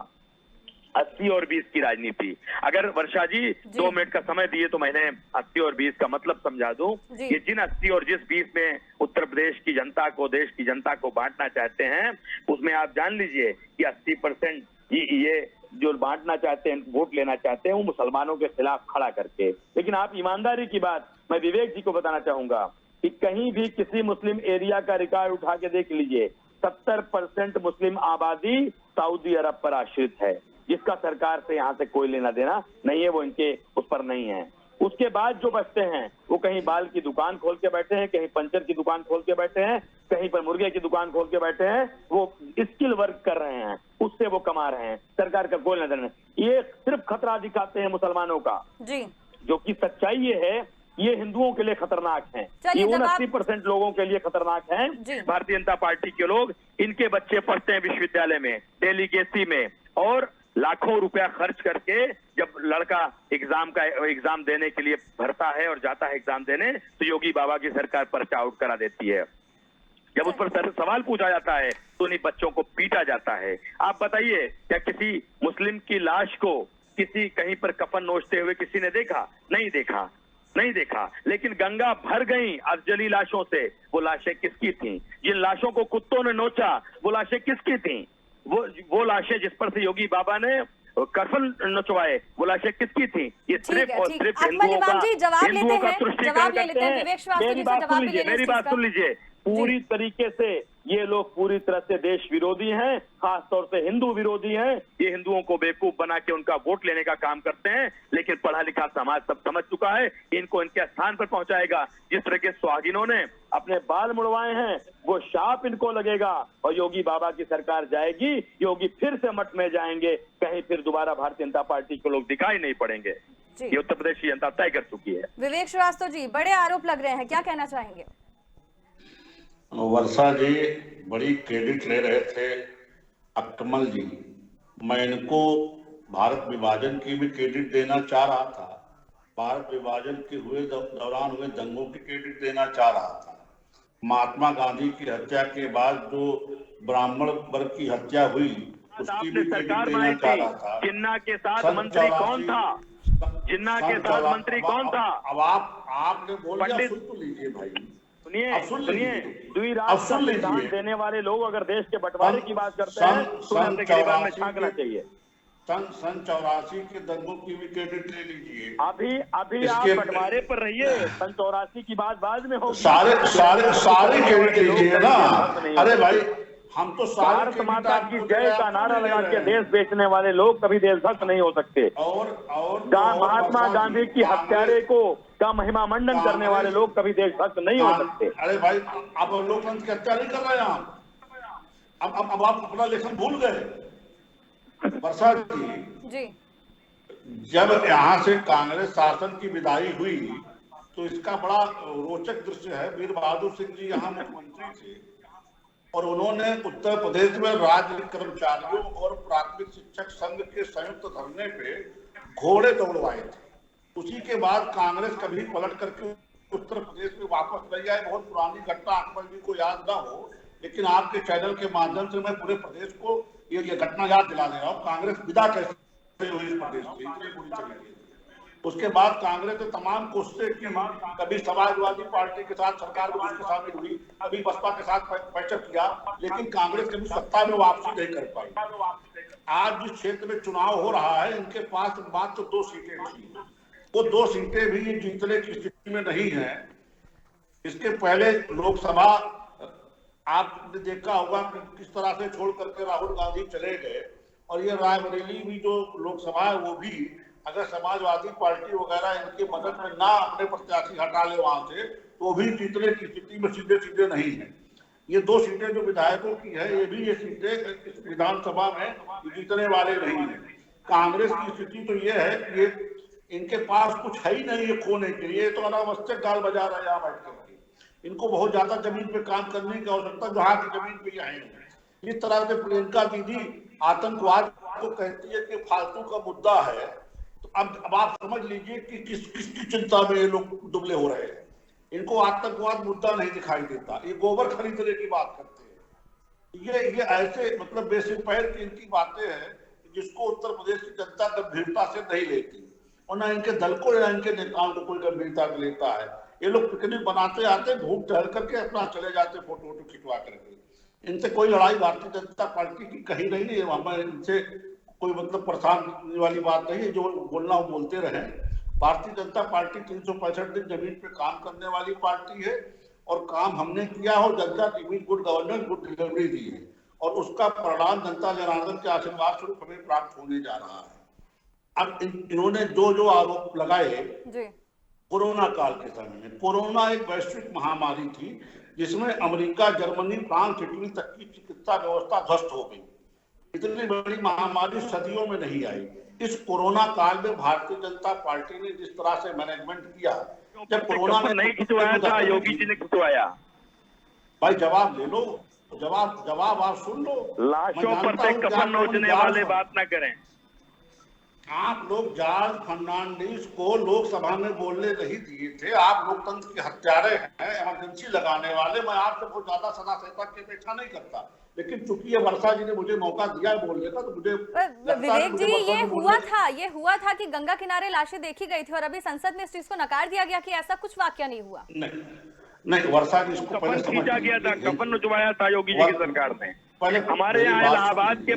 80 और 20 की राजनीति। अगर वर्षा जी 2 मिनट का समय दिए तो मैंने 80 और 20 का मतलब समझा दूं। ये जिन 80 और जिस 20 में उत्तर प्रदेश की जनता को, देश की जनता को बांटना चाहते हैं, उसमें आप जान लीजिए कि 80% ये जो बांटना चाहते हैं, वोट लेना चाहते हैं, वो मुसलमानों के खिलाफ खड़ा करके। लेकिन आप ईमानदारी की बात मैं विवेक जी को बताना चाहूंगा कि कहीं भी किसी मुस्लिम एरिया का रिकॉर्ड उठा के देख लीजिए, 70% मुस्लिम आबादी सऊदी अरब पर आश्रित है, जिसका सरकार से यहाँ से कोई लेना देना नहीं है, वो इनके उस पर नहीं है। उसके बाद जो बचते हैं वो कहीं बाल की दुकान खोल के बैठे हैं, कहीं पंचर की दुकान खोल के बैठे हैं, कहीं पर मुर्गे की दुकान खोल के बैठे हैं। वो स्किल वर्क कर रहे हैं, उससे वो कमा रहे हैं, सरकार का कोई लेना नहीं। ये सिर्फ खतरा दिखाते हैं मुसलमानों का जी, जो कि सच्चाई ये है, ये हिंदुओं के लिए खतरनाक है। ये 80% लोगों के लिए खतरनाक हैं। भारतीय जनता पार्टी के लोग, इनके बच्चे पढ़ते हैं विश्वविद्यालय में, डेलीगेसी में, और लाखों रुपया खर्च करके जब लड़का एग्जाम देने के लिए भरता है और जाता है एग्जाम देने, तो योगी बाबा की सरकार पर्चा आउट करा देती है। जब उस पर सवाल पूछा जाता है तो उन्हीं बच्चों को पीटा जाता है। आप बताइए, क्या किसी मुस्लिम की लाश को किसी कहीं पर कफन नोचते हुए किसी ने देखा? नहीं देखा। लेकिन गंगा भर गई अफजली लाशों से। वो लाशें किसकी थीं? जिन लाशों को कुत्तों ने नोचा वो लाशें किसकी थीं? वो लाशें जिस पर से योगी बाबा ने कफन नचवाए, वो लाशें किसकी थी? ये सिर्फ और सिर्फ हिंदुओं का तुष्टीकरण करते हैं। मेरी बात सुन लीजिए। पूरी तरीके से ये लोग पूरी तरह से देश विरोधी हैं, खासतौर से हिंदू विरोधी हैं। ये हिंदुओं को बेवकूफ बना के उनका वोट लेने का काम करते हैं, लेकिन पढ़ा लिखा समाज सब समझ चुका है, इनको इनके स्थान पर पहुंचाएगा। जिस तरह के सुहागिनों ने अपने बाल मुड़वाए हैं, वो शाप इनको लगेगा और योगी बाबा की सरकार जाएगी। योगी फिर से मठ में जाएंगे, कहीं फिर दोबारा भारतीय जनता पार्टी को लोग दिखाई नहीं पड़ेंगे। ये उत्तर प्रदेश की जनता तय कर चुकी है। विवेक श्रीवास्तव जी, बड़े आरोप लग रहे हैं, क्या कहना चाहेंगे? वर्षा जी बड़ी क्रेडिट ले रहे थे अकमल जी, मैं इनको भारत विभाजन की भी क्रेडिट देना चाह रहा था, भारत विभाजन के दौरान हुए दंगों की क्रेडिट देना चाह रहा था, महात्मा गांधी की हत्या के बाद जो ब्राह्मण वर्ग की हत्या हुई उसकी भी क्रेडिट देना चाह रहा था। जिन्ना के साथ मंत्री कौन था? जिन्ना के साथ मंत्री कौन था? अब आपने बोल दिया, सुन तो लीजिए भाई, सुनिए, द्विराष्ट्र संविधान देने वाले लोग अगर देश के बंटवारे की बात करते हैं तो उन्हें अपने गिरेबान में झांकना चाहिए। सन 84 के दंगों की भी क्रेडिट ले लीजिए। अभी आप बंटवारे पर रहिए, सन 84 की बात बाद में होगी। सारे क्रेडिट लीजिए ना। अरे भाई हम तो भारत माता की जय का नारा लगा के देश बेचने वाले लोग कभी देशभक्त नहीं हो सकते। और महात्मा गांधी की हत्यारे का महिमा मंडन करने वाले लोग कभी देशभक्त नहीं हो सकते। अरे भाई आप लोकतंत्र की हत्या नहीं कर रहे हैं आप। अब आप अपना लेखन भूल गए। वर्षा जी, जब यहाँ से कांग्रेस शासन की विदाई हुई तो इसका बड़ा रोचक दृश्य है। वीर बहादुर सिंह जी यहाँ मुख्यमंत्री थे और उन्होंने उत्तर प्रदेश में राज्य कर्मचारियों और प्राथमिक शिक्षक संघ के संयुक्त धरने पे घोड़े दौड़वाए थे। उसी के बाद कांग्रेस कभी पलट करके उत्तर प्रदेश में वापस नहीं आई। बहुत पुरानी घटना अकबर जी को याद ना हो, लेकिन आपके चैनल के माध्यम से मैं पूरे प्रदेश को ये घटना याद दिला दे रहा हूँ। कांग्रेस विदा कैसे हुई इस प्रदेश से, इतनी बुरी चली गई। उसके बाद कांग्रेस ने तमाम कोशिशें की, कभी समाजवादी पार्टी के साथ सरकार में उसके शामिल हुई, कभी बसपा के साथ बैठक किया, लेकिन कांग्रेस कभी सत्ता में वापसी नहीं कर पाई। आज जिस क्षेत्र में चुनाव हो रहा है, इनके पास मात्र 2 सीटें थी। वो 2 सीटें भी जीतने की स्थिति में नहीं है। इसके पहले लोकसभा आपने देखा होगा कि किस तरह से छोड़ करके राहुल गांधी चले गए, और ये रायबरेली भी जो लोकसभा है वो भी अगर समाजवादी पार्टी वगैरह इनकी मदद में ना अपने प्रत्याशी हटा ले वहां से, तो भी जीतने की स्थिति में सीधे नहीं है। ये 2 सीटें जो विधायकों की है, ये भी ये सीटें इस विधानसभा में जीतने वाले नहीं है। कांग्रेस की स्थिति तो ये है कि ये इनके पास कुछ है ही नहीं है खोने के लिए, तो अनावश्यक गाल बजा रहे हैं यहाँ बैठ करके। इनको बहुत ज्यादा जमीन पे काम करने की आवश्यकता जहाँ की जमीन पे है। इस तरह से प्रियंका दीदी आतंकवाद को कहती है कि फालतू का मुद्दा है, तो अब आप समझ लीजिए कि किसकी चिंता में ये लोग दुबले हो रहे हैं। इनको आतंकवाद मुद्दा नहीं दिखाई देता, ये गोबर खरीदने की बात करते हैं। ये ऐसे मतलब बेसिक पैर की इनकी बातें हैं जिसको उत्तर प्रदेश की जनता गंभीरता से नहीं लेती, और ना इनके दल को या इनके नेताओं को कोई गंभीरता से लेता है। ये लोग पिकनिक बनाते आते, घूम टहल करके अपना चले जाते, फोटो खिंचवा करके। इनसे कोई लड़ाई भारतीय जनता पार्टी की कहीं नहीं है। हमें इनसे कोई मतलब परेशान वाली बात नहीं है, जो बोलना वो बोलते रहे। भारतीय जनता पार्टी 365 दिन जमीन पे काम करने वाली पार्टी है, और काम हमने किया हो, जनता की गुड गवर्नेंस गुड डिलीवरी दी है, और उसका परिणाम जनता जनार्दन के आशीर्वाद स्वरूप हमें प्राप्त होने जा रहा है। अब इन्होंने जो आरोप लगाए कोरोना काल के समय में, कोरोना एक वैश्विक महामारी थी जिसमें अमेरिका, जर्मनी, फ्रांस, इटली तक की चिकित्सा व्यवस्था ध्वस्त हो गई। इतनी बड़ी महामारी सदियों में नहीं आई। इस कोरोना काल में भारतीय जनता पार्टी ने जिस तरह से मैनेजमेंट किया, जब कोरोना में नहीं खिंचवाया था, योगी जी ने खिंचवाया। भाई जवाब ले लो, जवाब आप सुन लो। लाशों पर से कफन नोचने वाले बात ना करें। आप लोग जॉर्ज फर्नांडिस को लोकसभा में बोलने नहीं दिए थे। आप लोकतंत्र के हत्यारे हैं, इमरजेंसी लगाने वाले। मैं आपसे बहुत ज्यादा सदा सहता की अपेक्षा नहीं करता, लेकिन चूंकि ये वर्षा जी ने मुझे मौका दिया है बोलने का, तो मुझे विवेक जी ये हुआ था कि गंगा किनारे लाशें देखी गई थी, और अभी संसद में इस चीज को नकार दिया गया कि ऐसा कुछ वाकया नहीं हुआ। नहीं वर्षा जी इसको पहले खींचा गया था, कफन नुचवाया था योगी जी की सरकार ने। हमारे यहाँ इलाहाबाद के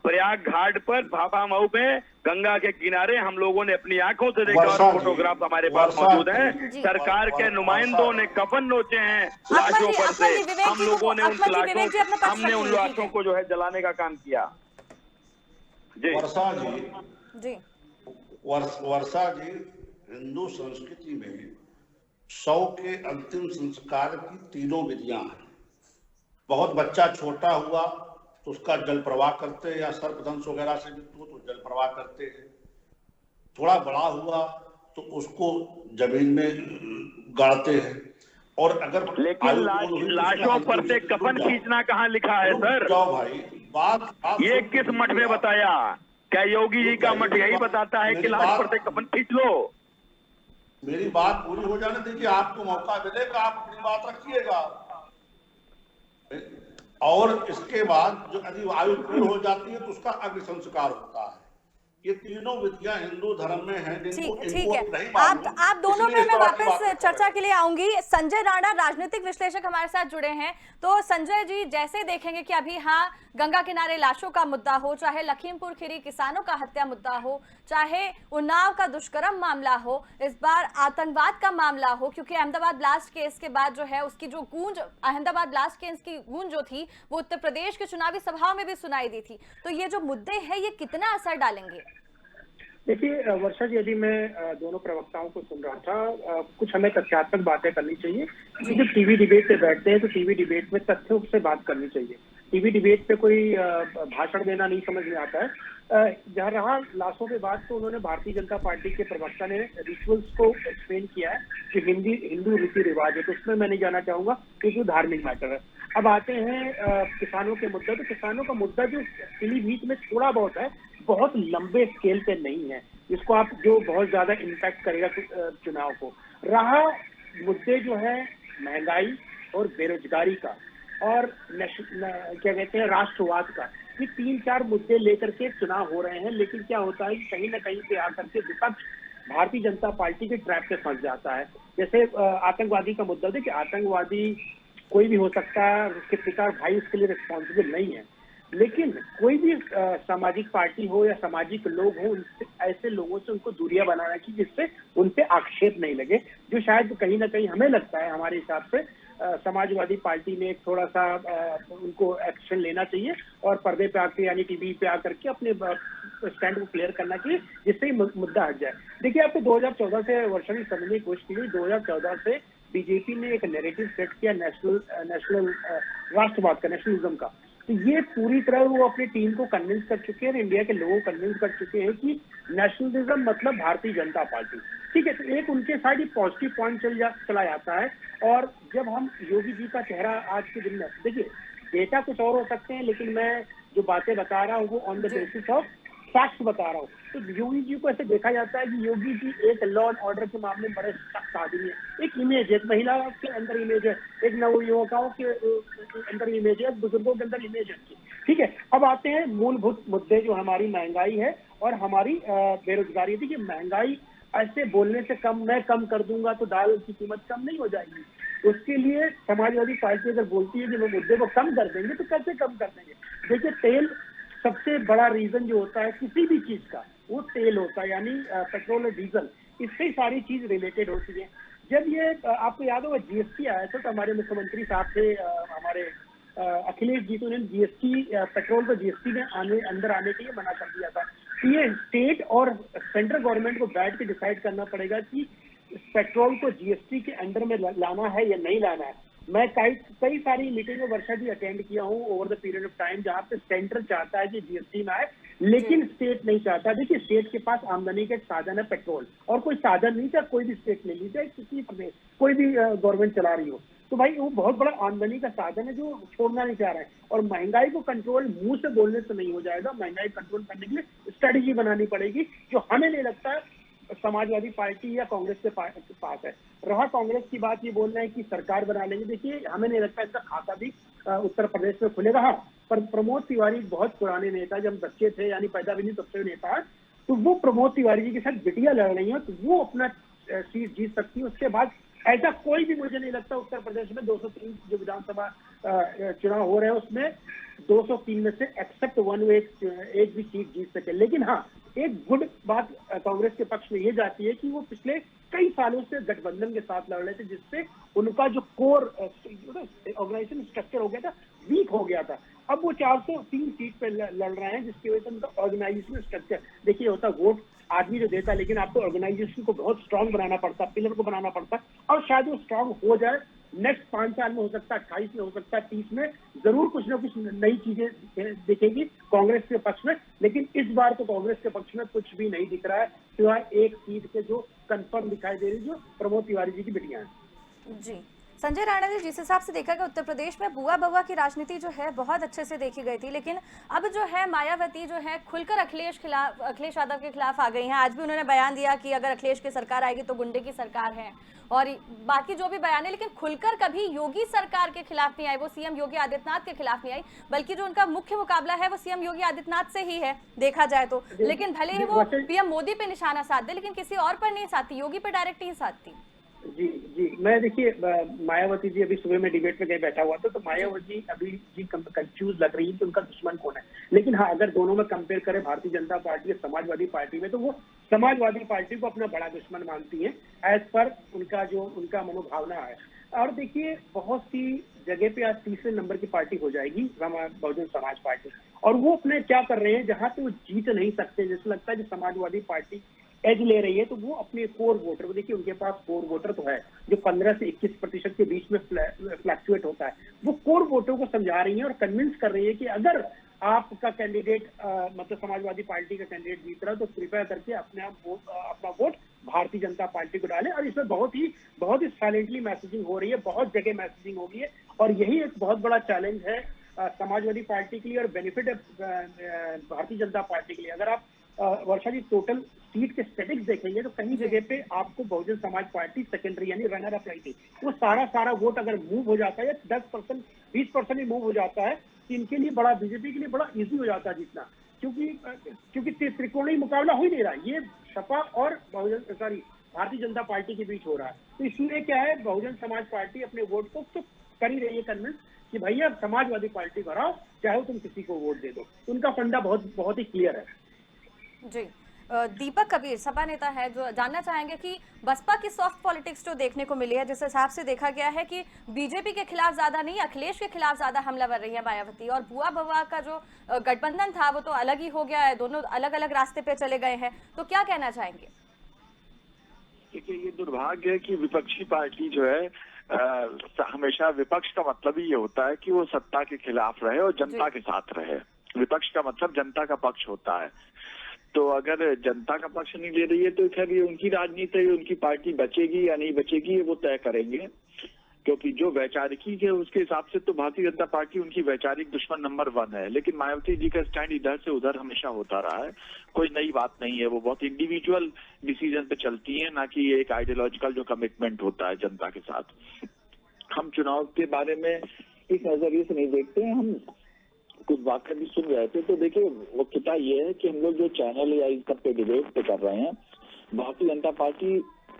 प्रयाग घाट पर भाभा मऊ में गंगा के किनारे हम लोगों ने अपनी आंखों से देखा, और फोटोग्राफ हमारे पास मौजूद हैं। सरकार के नुमाइंदों ने कफन नोचे हैं लाशों पर से। हम लोगों ने हमने उन लाशों को जो है जलाने का काम किया। जी वर्षा जी, हिंदू संस्कृति में 100 के अंतिम संस्कार की 3 विधियां हैं। बहुत बच्चा छोटा हुआ तो उसका जल प्रवाह करते हैं, या सर्पदंश वगैरह से मृत्यु तो जल प्रवाह करते हैं। थोड़ा बड़ा हुआ तो उसको जमीन में गाड़ते हैं, और अगर लेकिन लाशों पर से कफन खींचना कहाँ लिखा है सर? जाओ भाई, बात ये किस मठ में बताया? क्या योगी जी का मठ यही बताता है कि लाश पर से कफन खींच लो? मेरी बात पूरी हो जाने दीजिए, आपको मौका मिलेगा, आप अपनी बात रखिएगा। और इसके बाद जो यदि आयु पूर्ण हो जाती है तो उसका अग्नि संस्कार होता है। ये तीनों विधियां हिंदू धर्म में हैं जिनको ठीक इनको है। नहीं मालूम, आप दोनों इसलिए पे मैं इस तरह की वापस बातें कर चर्चा रहे के लिए आऊंगी। संजय राणा राजनीतिक विश्लेषक हमारे साथ जुड़े हैं। तो संजय जी, जैसे देखेंगे कि अभी हाँ गंगा किनारे लाशों का मुद्दा हो, चाहे लखीमपुर खीरी किसानों का हत्या मुद्दा हो, चाहे उन्नाव का दुष्कर्म मामला हो, इस बार आतंकवाद का मामला हो, क्योंकि अहमदाबाद ब्लास्ट केस के बाद जो है उसकी जो गूंज, अहमदाबाद ब्लास्ट केस की गूंज जो थी वो उत्तर प्रदेश के चुनावी सभाओं में भी सुनाई दी थी। तो ये जो मुद्दे हैं ये कितना असर डालेंगे? देखिए वर्षा जी, यदि मैं दोनों प्रवक्ताओं को सुन रहा था, कुछ हमें तथ्यात्मक बातें करनी चाहिए। जब टीवी डिबेट पे बैठते हैं तो टीवी डिबेट में तथ्यों से बात करनी चाहिए। टीवी डिबेट पे कोई भाषण देना नहीं समझ में आता है। जहाँ रहा लाशों पे बात, तो उन्होंने भारतीय जनता पार्टी के प्रवक्ता ने रिचुअल्स को एक्सप्लेन किया है कि हिंदू रीति रिवाज है, तो उसमें मैं नहीं जाना चाहूंगा क्योंकि धार्मिक मैटर है। अब आते हैं किसानों के मुद्दे। तो किसानों का मुद्दा जो पीलीभीत में थोड़ा बहुत है, बहुत लंबे स्केल पे नहीं है, इसको आप जो बहुत ज्यादा इम्पैक्ट करेगा चुनाव को। रहा मुद्दे जो है महंगाई और बेरोजगारी का और क्या कहते हैं राष्ट्रवाद का, ये 3-4 मुद्दे लेकर के चुनाव हो रहे हैं। लेकिन क्या होता है कि कहीं ना कहीं पे आकर के विपक्ष भारतीय जनता पार्टी के ट्रैप पे फंस जाता है। जैसे आतंकवादी का मुद्दा, देखिए आतंकवादी कोई भी हो सकता है, उसके पिता और भाई उसके लिए रिस्पॉन्सिबल नहीं है, लेकिन कोई भी सामाजिक पार्टी हो या सामाजिक लोग हो, ऐसे लोगों से उनको दूरियां बनाना चाहिए जिससे उन पे आक्षेप नहीं लगे, जो शायद कहीं ना कहीं हमें लगता है, हमारे हिसाब से समाजवादी पार्टी ने एक थोड़ा सा उनको एक्शन लेना चाहिए और पर्दे पे आके यानी टीवी पे आकर के अपने स्टैंड को क्लियर करना चाहिए, जिससे ही मुद्दा हट जाए। देखिए आपको 2014 से वर्षा जी समझने की कोशिश की, 2014 से बीजेपी ने एक नैरेटिव सेट किया नेशनल राष्ट्रवाद का, नेशनलिज्म का। तो ये पूरी तरह वो अपनी टीम को कन्विंस कर चुके हैं, इंडिया के लोगों को कन्विंस कर चुके हैं कि नेशनलिज्म मतलब भारतीय जनता पार्टी। ठीक है, तो एक उनके साइड ही पॉजिटिव पॉइंट चला जाता है। और जब हम योगी जी का चेहरा आज के दिन में, देखिए डेटा कुछ और हो सकते हैं, लेकिन मैं जो बातें बता रहा हूँ वो on the basis of facts बता रहा हूँ। तो योगी जी को ऐसे देखा जाता है कि योगी जी एक लॉ एंड ऑर्डर के मामले में बड़े सख्त आदमी है। एक इमेज है, एक महिला के अंदर इमेज है, एक नवयुवकों के अंदर इमेज है, बुजुर्गों के अंदर इमेज है। ठीक है, अब आते हैं मूलभूत मुद्दे जो हमारी महंगाई है और हमारी बेरोजगारी। देखिए महंगाई ऐसे बोलने से कम, मैं कम कर दूंगा तो दाल की कीमत कम नहीं हो जाएगी। उसके लिए समाजवादी पार्टी अगर बोलती है कि वो मुद्दे को कम कर देंगे, तो कैसे कम कर देंगे? देखिए तेल सबसे बड़ा रीजन जो होता है किसी भी चीज का, वो तेल होता है, यानी पेट्रोल और डीजल, इससे ही सारी चीज रिलेटेड होती है। जब ये आपको याद होगा जीएसटी आया था, तो हमारे मुख्यमंत्री साहब थे हमारे अखिलेश जी, तो उन्होंने जीएसटी, पेट्रोल पर जीएसटी में अंदर आने के लिए मना कर दिया था। तो ये स्टेट और सेंट्रल गवर्नमेंट को बैठ के डिसाइड करना पड़ेगा कि पेट्रोल को जीएसटी के अंडर में लाना है या नहीं लाना है। मैं कई सारी मीटिंग में वर्षा जी अटेंड किया हूँ over the period of time, जहाँ पे सेंटर चाहता है कि जीएसटी में आए, लेकिन स्टेट नहीं चाहता। देखिए स्टेट के पास आमदनी का एक साधन है पेट्रोल, और कोई साधन नहीं था। कोई भी स्टेट ले लीजिए, किसी प्रदेश कोई भी गवर्नमेंट चला रही हो, तो भाई वो बहुत बड़ा आमदनी का साधन है जो छोड़ना नहीं चाह रहा है। और महंगाई को कंट्रोल मुंह से बोलने से नहीं हो जाएगा, महंगाई कंट्रोल करने के लिए स्ट्रेटेजी बनानी पड़ेगी, जो हमें नहीं लगता है समाजवादी पार्टी या कांग्रेस के पास है। रहा कांग्रेस की बात, ये बोल रहे हैं कि सरकार बना लेंगे। देखिए हमें नहीं लगता इसका खाता भी उत्तर प्रदेश में खुलेगा। हाँ, पर प्रमोद तिवारी बहुत पुराने नेता, जब बच्चे थे यानी पैदा भी नहीं तब से नेता है, तो वो प्रमोद तिवारी जी के साथ बिटिया लड़ रही है, तो वो अपना सीट जीत सकती है। उसके बाद ऐसा कोई भी मुझे नहीं लगता उत्तर प्रदेश में 203 जो विधानसभा चुनाव हो रहे हैं उसमें 203 में से एक्सेप्ट वन एक भी सीट जीत सके। लेकिन हाँ, एक गुड बात कांग्रेस के पक्ष में ये जाती है कि वो पिछले कई सालों से गठबंधन के साथ लड़ रहे थे, जिससे उनका जो कोर ऑर्गेनाइजेशन स्ट्रक्चर हो गया था, वीक हो गया था। अब वो 403 सीट पे लड़ रहे हैं, जिसकी वजह से उनका ऑर्गेनाइजेशन स्ट्रक्चर, देखिए होता वोट आदमी जो देता है, लेकिन आपको ऑर्गेनाइजेशन को बहुत स्ट्रांग बनाना पड़ता है, पिलर को बनाना पड़ता है, और शायद वो स्ट्रांग हो जाए। नेक्स्ट 5 साल में हो सकता है, 28 में हो सकता है, 30 में जरूर कुछ ना कुछ नई चीजें दिखेगी कांग्रेस के पक्ष में। लेकिन इस बार तो कांग्रेस के पक्ष में कुछ भी नहीं दिख रहा है, सिवाय एक सीट के जो कंफर्म दिखाई दे रही, जो प्रमोद तिवारी जी की बिटिया है। जी संजय राणा जी, जिस हिसाब से देखा गया उत्तर प्रदेश में बुआ बउआ की राजनीति जो है बहुत अच्छे से देखी गई थी, लेकिन अब जो है मायावती जो है खुलकर अखिलेश यादव के खिलाफ आ गई हैं। आज भी उन्होंने बयान दिया कि अगर अखिलेश की सरकार आएगी तो गुंडे की सरकार है, और बाकी जो भी बयान है, लेकिन खुलकर कभी योगी सरकार के खिलाफ नहीं आई, वो सीएम योगी आदित्यनाथ के खिलाफ नहीं आई, बल्कि जो उनका मुख्य मुकाबला है वो सीएम योगी आदित्यनाथ से ही है देखा जाए तो। लेकिन भले ही वो पीएम मोदी पे निशाना साध दे, लेकिन किसी और पर नहीं साधती, योगी पे डायरेक्ट ही साधती। जी जी, मैं देखिए मायावती जी अभी सुबह में डिबेट में गए बैठा हुआ था, तो मायावती अभी जी कंफ्यूज लग रही है कि उनका दुश्मन कौन है। लेकिन हाँ, अगर दोनों में कंपेयर करें भारतीय जनता पार्टी और समाजवादी पार्टी में, तो वो समाजवादी पार्टी को अपना बड़ा दुश्मन मानती है एज पर उनका मनोभावना है। और देखिए बहुत सी जगह पे आज तीसरे नंबर की पार्टी हो जाएगी बहुजन समाज पार्टी, और वो अपने क्या कर रहे हैं, जहां पे वो जीत नहीं सकते, जैसे लगता है कि समाजवादी पार्टी एज ले रही है, तो वो अपने कोर वोटर को, देखिए उनके पास कोर वोटर तो है जो 15 से 21% के बीच में फ्लक्चुएट होता है, वो कोर वोटर को समझा रही है और कन्विंस कर रही है कि अगर आपका कैंडिडेट मतलब समाजवादी पार्टी का कैंडिडेट जीत रहा है तो कृपया करके अपना वोट भारतीय जनता पार्टी को डालें। और इसमें बहुत ही साइलेंटली मैसेजिंग हो रही है, बहुत जगह मैसेजिंग हो रही है, और यही एक बहुत बड़ा चैलेंज है समाजवादी पार्टी के लिए और बेनिफिट है भारतीय जनता पार्टी के लिए। अगर आप वर्षा जी टोटल सीट के स्टैटिक्स देखेंगे तो कहीं जगह पे आपको बहुजन समाज पार्टी सेकेंडरी यानी रनर अप रही थी, वो सारा वोट अगर मूव हो जाता है 10% 20% भी मूव हो जाता है तो इनके लिए बड़ा, बीजेपी के लिए बड़ा इजी हो जाता है जीतना, क्योंकि त्रिकोणीय मुकाबला हो ही नहीं रहा, ये सपा और भारतीय जनता पार्टी के बीच हो रहा है। तो इसलिए क्या है, बहुजन समाज पार्टी अपने वोट को तो कर ही रही है कन्विंस कि भैया समाजवादी पार्टी भराओ, चाहे तुम किसी को वोट दे दो। उनका फंडा बहुत ही क्लियर है। जी, दीपक कबीर सपा नेता है, जो जानना चाहेंगे कि बसपा की सॉफ्ट पॉलिटिक्स जो देखने को मिली है, जिस हिसाब से देखा गया है कि बीजेपी के खिलाफ ज्यादा नहीं, अखिलेश के खिलाफ ज्यादा हमलावर रही है मायावती, और बुआ बउआ का जो गठबंधन था वो तो अलग ही हो गया है, दोनों अलग अलग रास्ते पे चले गए हैं, तो क्या कहना चाहेंगे? देखिए, ये दुर्भाग्य है कि विपक्षी पार्टी जो है हमेशा, विपक्ष का मतलब ही ये होता है कि वो सत्ता के खिलाफ रहे और जनता के साथ रहे। विपक्ष का मतलब जनता का पक्ष होता है। तो अगर जनता का पक्ष नहीं ले रही है तो खैर ये उनकी राजनीति है, उनकी पार्टी बचेगी या नहीं बचेगी वो तय करेंगे, क्योंकि जो वैचारिकी है उसके हिसाब से तो भारतीय जनता पार्टी उनकी वैचारिक दुश्मन नंबर 1 है। लेकिन मायावती जी का स्टैंड इधर से उधर हमेशा होता रहा है, कोई नई बात नहीं है। वो बहुत इंडिविजुअल डिसीजन पे चलती है, ना कि एक आइडियोलॉजिकल जो कमिटमेंट होता है जनता के साथ। हम चुनाव के बारे में इस नजरिए से नहीं देखते हैं, हम कुछ बातें भी सुन रहे थे। तो देखिए, मुख्यतः ये है कि हम लोग जो चैनल या इस पे डिबेट पे कर रहे हैं, भारतीय जनता पार्टी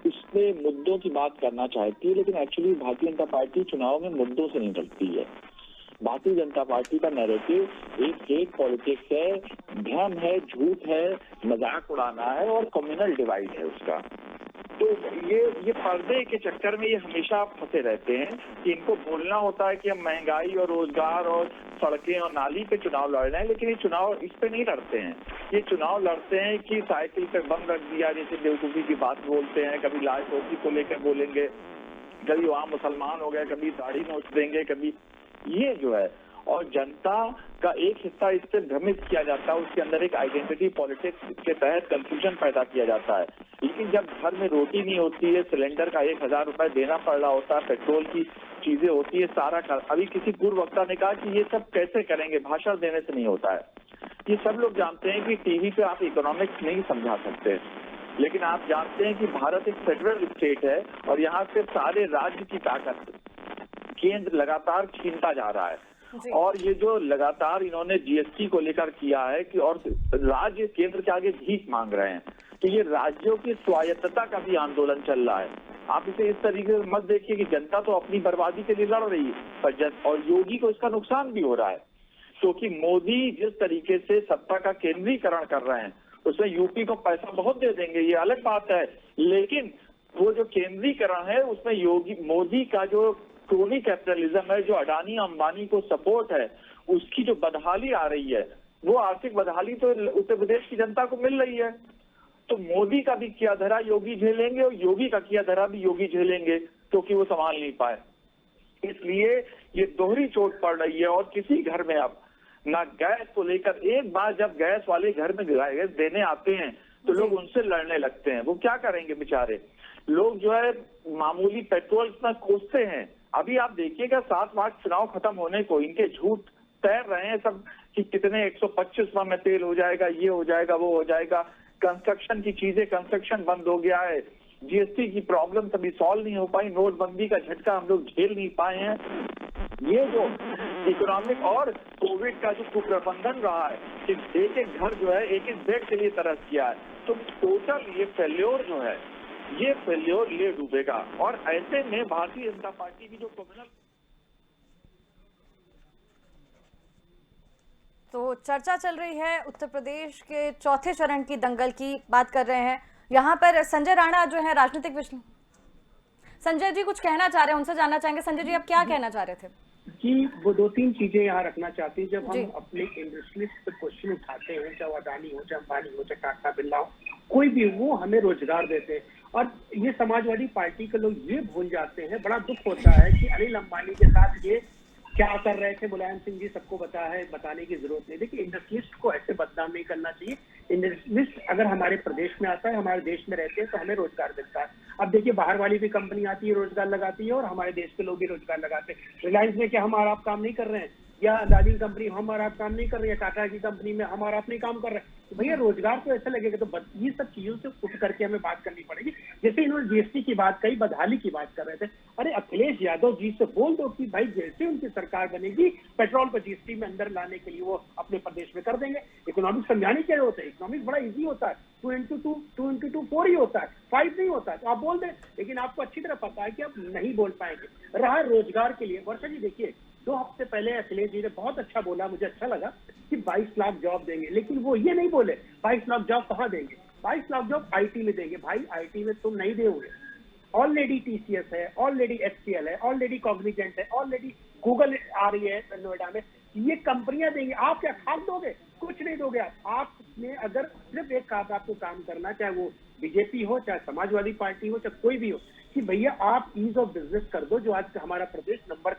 इसमें मुद्दों की बात करना चाहती है, लेकिन एक्चुअली भारतीय जनता पार्टी चुनाव में मुद्दों से नहीं लड़ती है। भारतीय जनता पार्टी का नैरेटिव एक फेक पॉलिटिक्स है, भ्रम है, झूठ है, मजाक उड़ाना है और कम्युनल डिवाइड है उसका। तो ये पर्दे के चक्कर में ये हमेशा फंसे रहते हैं कि इनको बोलना होता है कि हम महंगाई और रोजगार और सड़कें और नाली पे चुनाव लड़ रहे हैं, लेकिन ये चुनाव इस पे नहीं लड़ते हैं। ये चुनाव लड़ते हैं कि साइकिल पे बम रख दिया जैसे बेवकूफी की बात बोलते हैं, कभी लाल टोपी को लेकर बोलेंगे, कभी वहाँ मुसलमान हो गए, कभी दाढ़ी नोच देंगे, कभी ये जो है। और जनता का एक हिस्सा इससे भ्रमित किया जाता है, उसके अंदर एक आइडेंटिटी पॉलिटिक्स के तहत कंफ्यूजन पैदा किया जाता है। लेकिन जब घर में रोटी नहीं होती है, सिलेंडर का 1000 रुपए देना पड़ रहा होता है, पेट्रोल की चीजें होती है, सारा अभी किसी पूर्व वक्ता ने कहा कि ये सब कैसे करेंगे, भाषण देने से नहीं होता है। ये सब लोग जानते हैं कि टीवी पे आप इकोनॉमिक्स नहीं समझा सकते, लेकिन आप जानते हैं कि भारत एक फेडरल स्टेट है और यहाँ से सारे राज्य की ताकत केंद्र लगातार छीनता जा रहा है। और ये जो लगातार इन्होंने जीएसटी को लेकर किया है कि और राज्य केंद्र के आगे भीख मांग रहे हैं, तो ये राज्यों की स्वायत्तता का भी आंदोलन चल रहा है। आप इसे इस तरीके से मत देखिए कि जनता तो अपनी बर्बादी के लिए लड़ रही है और योगी को इसका नुकसान भी हो रहा है, क्योंकि मोदी जिस तरीके से सत्ता का केंद्रीकरण कर रहे हैं उसमें यूपी को पैसा बहुत दे देंगे, ये अलग बात है, लेकिन वो जो केंद्रीकरण है उसमें मोदी का जो क्रोनी कैपिटलिज्म है, जो अडानी अंबानी को सपोर्ट है, उसकी जो बदहाली आ रही है, वो आर्थिक बदहाली तो उत्तर प्रदेश की जनता को मिल रही है। तो मोदी का भी किया धरा योगी झेलेंगे और योगी का किया धरा भी योगी झेलेंगे, क्योंकि वो संभाल नहीं पाए। इसलिए ये दोहरी चोट पड़ रही है। और किसी घर में अब ना गैस को लेकर, एक बार जब गैस वाले घर में गैस देने आते हैं तो लोग उनसे लड़ने लगते हैं। वो क्या करेंगे बेचारे लोग, जो है मामूली पेट्रोल इतना कोसते हैं, अभी आप देखिएगा 7 मार्च चुनाव खत्म होने को इनके झूठ तैर रहे हैं सब कि कितने 125वां में तेल हो जाएगा, ये हो जाएगा, वो हो जाएगा। कंस्ट्रक्शन की चीजें, कंस्ट्रक्शन बंद हो गया है। जीएसटी की प्रॉब्लम अभी सॉल्व नहीं हो पाई, नोटबंदी का झटका हम लोग झेल नहीं पाए हैं। ये जो इकोनॉमिक और कोविड का जो कुप्रबंधन रहा है कि एक एक घर जो है एक एक बेड के लिए तरस किया है, तो टोटल ये फेल्योर जो है, ये फेल्योर ले डूबेगा। और ऐसे में भारतीय जनता पार्टी की जो कम्युनल तो चर्चा चल रही है उत्तर प्रदेश के चौथे चरण की दंगल की बात कर रहे हैं। यहाँ पर संजय राणा जो है राजनीतिक संजय जी कुछ कहना चाह रहे हैं, उनसे जानना चाहेंगे। संजय जी आप क्या कहना चाह रहे थे? जी वो 2-3 चीजें यहाँ रखना चाहती हैं। जब हम अपने इंडस्ट्रियलिस्ट पे क्वेश्चन उठाते हैं, चाहे अदानी हो, चाहे अंबानी हो, चाहे टाटा बिरला हो, कोई भी, वो हमें रोजगार देते हैं। और ये समाजवादी पार्टी के लोग ये भूल जाते हैं, बड़ा दुख होता है कि अनिल अंबानी के साथ ये क्या कर रहे थे मुलायम सिंह जी सबको पता है, बताने की जरूरत नहीं। देखिए इंडस्ट्रियलिस्ट को ऐसे बदनाम नहीं करना चाहिए। इंडस्ट्रियलिस्ट अगर हमारे प्रदेश में आता है, हमारे देश में रहते हैं, तो हमें रोजगार मिलता है। अब देखिए बाहर वाली भी कंपनी आती है, रोजगार लगाती है, और हमारे देश के लोग भी रोजगार लगाते हैं। रिलायंस में क्या हम और आप काम नहीं कर रहे हैं, या अदानी कंपनी हम और आप काम नहीं कर रहे हैं, टाटा की कंपनी में हम और आप नहीं काम कर रहे हैं, तो भैया रोजगार तो ऐसा लगेगा। तो ये सब चीजों से उठ करके हमें बात करनी पड़ेगी। जैसे इन्होंने जीएसटी की बात कही, बदहाली की बात कर रहे थे, अरे अखिलेश यादव जी से बोल दो कि भाई जैसे उनकी सरकार बनेगी पेट्रोल पर जीएसटी में अंदर लाने के लिए वो अपने प्रदेश में कर देंगे। इकोनॉमिक्स समझाने क्या होता है, इकोनॉमिक्स बड़ा इजी होता है, 2 into 2 4 ही होता है, 5 नहीं होता है। तो आप बोल दें, लेकिन आपको अच्छी तरह पता है कि आप नहीं बोल पाएंगे। रहा रोजगार के लिए, वर्षा जी देखिए 2 हफ्ते पहले अखिलेश जी ने बहुत अच्छा बोला, मुझे अच्छा लगा कि 22 लाख जॉब देंगे, लेकिन वो ये नहीं बोले 22 लाख जॉब कहाँ देंगे। 22 लाख जॉब आईटी में देंगे। भाई आईटी में तुम नहीं दोगे, ऑलरेडी टीसीएस है, ऑलरेडी एचसीएल है, ऑलरेडी कॉग्निजेंट है, ऑलरेडी गूगल आ रही है नोएडा में, ये कंपनियां देंगी। आप क्या खाद दोगे? कुछ नहीं दोगे। आपने अगर सिर्फ एक काम, आपको काम करना, चाहे वो बीजेपी हो, चाहे समाजवादी पार्टी हो, चाहे कोई भी हो, कि भैया आप ईज ऑफ बिजनेस कर दो। जो आज हमारा प्रदेश नंबर